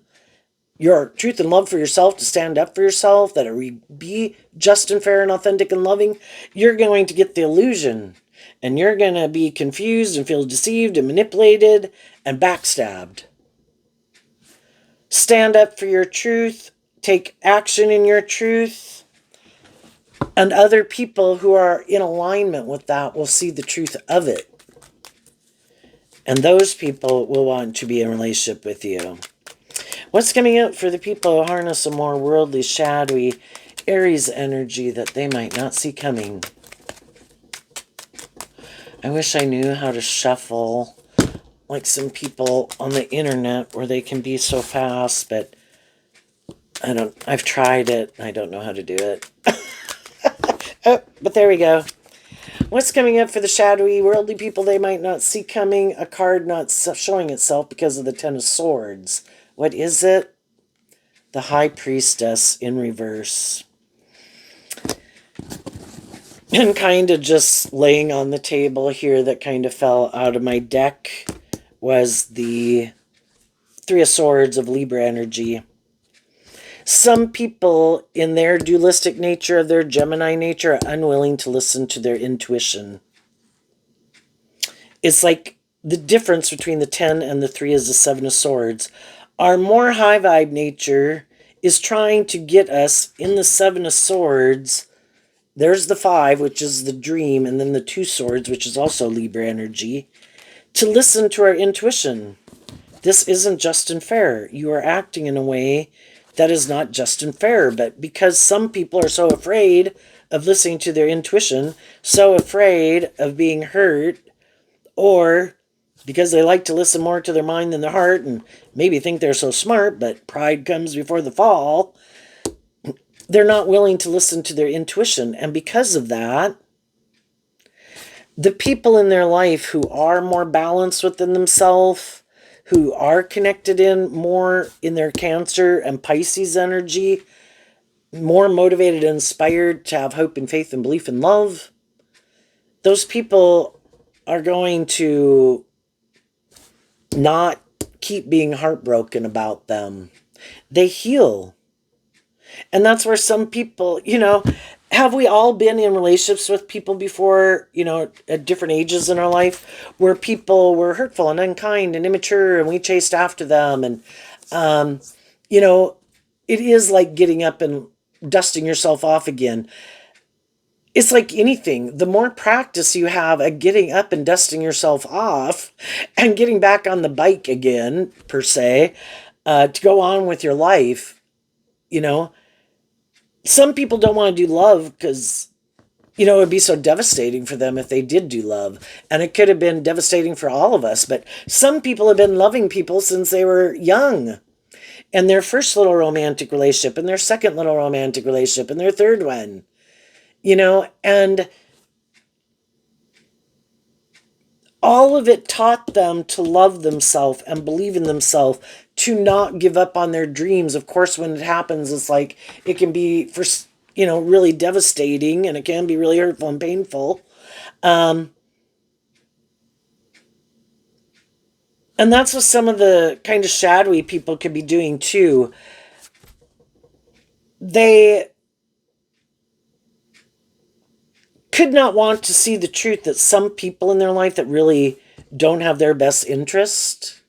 your truth and love for yourself, to stand up for yourself, that it be just and fair and authentic and loving, you're going to get the illusion. And you're going to be confused and feel deceived and manipulated and backstabbed. Stand up for your truth. Take action in your truth. And other people who are in alignment with that will see the truth of it. And those people will want to be in a relationship with you. What's coming out for the people who harness a more worldly, shadowy Aries energy that they might not see coming? I wish I knew how to shuffle like some people on the internet where they can be so fast, but I've tried it. I don't know how to do it. Oh, but there we go. What's coming up for the shadowy, worldly people they might not see coming? A card not showing itself because of the Ten of Swords. What is it? The High Priestess in reverse. And kind of just laying on the table here that kind of fell out of my deck was the Three of Swords of Libra energy. Some people in their dualistic nature, their Gemini nature, are unwilling to listen to their intuition. It's like the difference between the 10 and the 3 is the 7 of Swords. Our more high vibe nature is trying to get us in the 7 of Swords. There's the 5, which is the dream, and then the 2 swords, which is also Libra energy, to listen to our intuition. This isn't just and fair. You are acting in a way that is not just and fair, but because some people are so afraid of listening to their intuition, so afraid of being hurt, or because they like to listen more to their mind than their heart and maybe think they're so smart, but pride comes before the fall, they're not willing to listen to their intuition. And because of that, the people in their life who are more balanced within themselves, who are connected in more in their Cancer and Pisces energy, more motivated and inspired to have hope and faith and belief and love, those people are going to not keep being heartbroken about them. They heal. And that's where some people, have we all been in relationships with people before, at different ages in our life, where people were hurtful and unkind and immature and we chased after them? And, it is like getting up and dusting yourself off again. It's like anything. The more practice you have at getting up and dusting yourself off and getting back on the bike again, per se, to go on with your life, some people don't want to do love because, it would be so devastating for them if they did do love. And it could have been devastating for all of us. But some people have been loving people since they were young. And their first little romantic relationship, and their second little romantic relationship, and their third one. And all of it taught them to love themselves and believe in themselves, to not give up on their dreams. Of course, when it happens, it's like it can be really devastating, and it can be really hurtful and painful. And that's what some of the kind of shadowy people could be doing too. They could not want to see the truth that some people in their life that really don't have their best interest.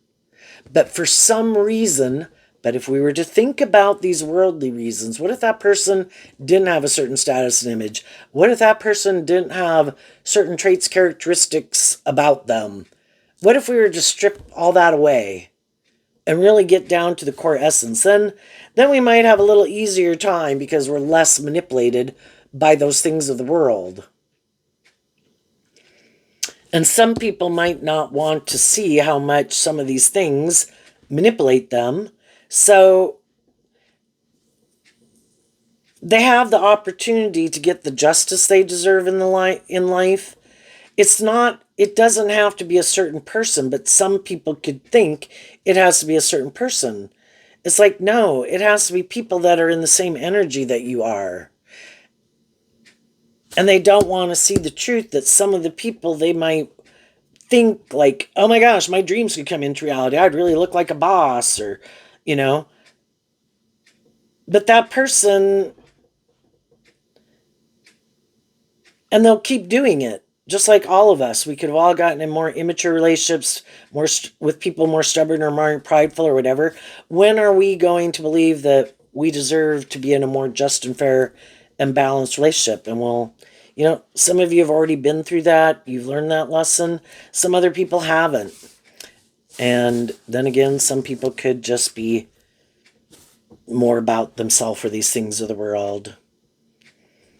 But for some reason, but if we were to think about these worldly reasons, what if that person didn't have a certain status and image? What if that person didn't have certain traits, characteristics about them? What if we were to strip all that away and really get down to the core essence? Then we might have a little easier time because we're less manipulated by those things of the world. And some people might not want to see how much some of these things manipulate them. So they have the opportunity to get the justice they deserve in life. It doesn't have to be a certain person, but some people could think it has to be a certain person. It's like, no, it has to be people that are in the same energy that you are. And they don't want to see the truth that some of the people, they might think like, oh my gosh, my dreams could come into reality. I'd really look like a boss, or, But that person, and they'll keep doing it. Just like all of us, we could have all gotten in more immature relationships, with people more stubborn or more prideful or whatever. When are we going to believe that we deserve to be in a more just and fair and balanced relationship? And well, some of you have already been through that. You've learned that lesson. Some other people haven't. And then again, some people could just be more about themselves for these things of the world.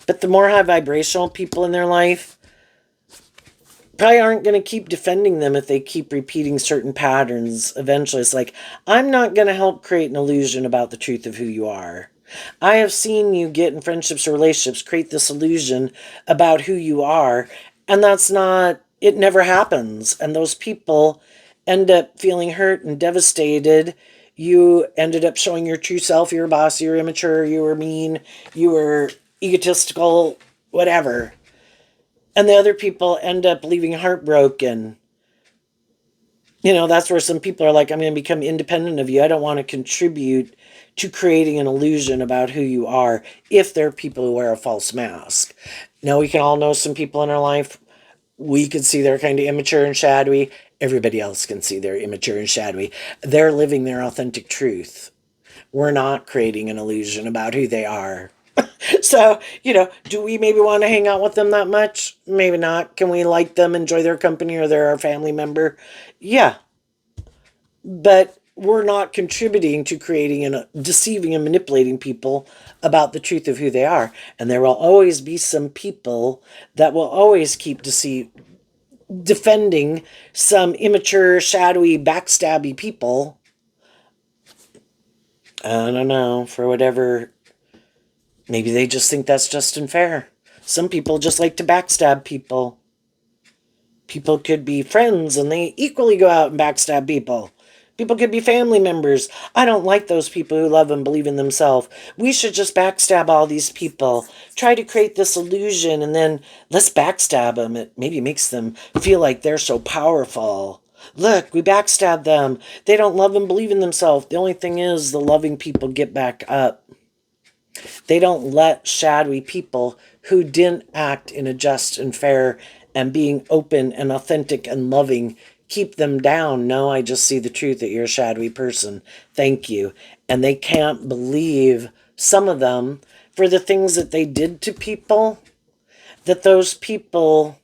But the more high vibrational people in their life probably aren't going to keep defending them if they keep repeating certain patterns. Eventually, it's like, I'm not going to help create an illusion about the truth of who you are. I have seen you get in friendships or relationships, create this illusion about who you are, and that's not, it never happens. And those people end up feeling hurt and devastated. You ended up showing your true self. You were bossy, you were immature, you were mean, you were egotistical, whatever. And the other people end up leaving heartbroken. That's where some people are like, I'm going to become independent of you. I don't want to contribute to creating an illusion about who you are, if they're people who wear a false mask. Now, we can all know some people in our life. We can see they're kind of immature and shadowy. Everybody else can see they're immature and shadowy. They're living their authentic truth. We're not creating an illusion about who they are. So, do we maybe want to hang out with them that much? Maybe not. Can we like them, enjoy their company, or they're our family member? Yeah. But we're not contributing to creating and deceiving and manipulating people about the truth of who they are. And there will always be some people that will always keep defending some immature, shadowy, backstabby people. I don't know, for whatever. Maybe they just think that's just and fair. Some people just like to backstab people. People could be friends and they equally go out and backstab people. People could be family members. I don't like those people who love and believe in themselves. We should just backstab all these people. Try to create this illusion and then let's backstab them. It maybe makes them feel like they're so powerful. Look, we backstab them. They don't love and believe in themselves. The only thing is the loving people get back up. They don't let shadowy people who didn't act in a just and fair and being open and authentic and loving keep them down. No, I just see the truth that you're a shadowy person. Thank you. And they can't believe, some of them, for the things that they did to people, that those people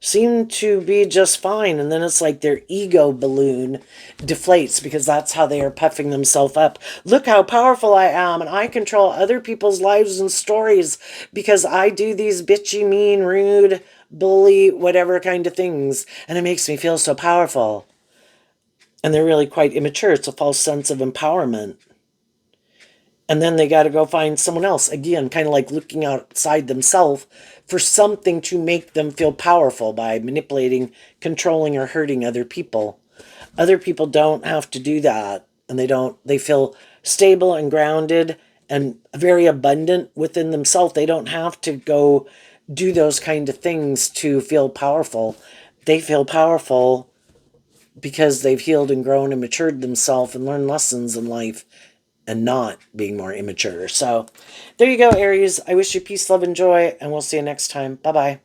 seem to be just fine. And then it's like their ego balloon deflates because that's how they are puffing themselves up. Look how powerful I am, and I control other people's lives and stories because I do these bitchy, mean, rude, bully, whatever kind of things, and it makes me feel so powerful. And they're really quite immature. It's a false sense of empowerment. And then they got to go find someone else. Again, kind of like looking outside themselves for something to make them feel powerful by manipulating, controlling, or hurting other people. Other people don't have to do that. And they feel stable and grounded and very abundant within themselves. They don't have to go do those kind of things to feel powerful. They feel powerful because they've healed and grown and matured themselves and learned lessons in life and not being more immature. So there you go, Aries. I wish you peace, love, and joy, and we'll see you next time. Bye-bye.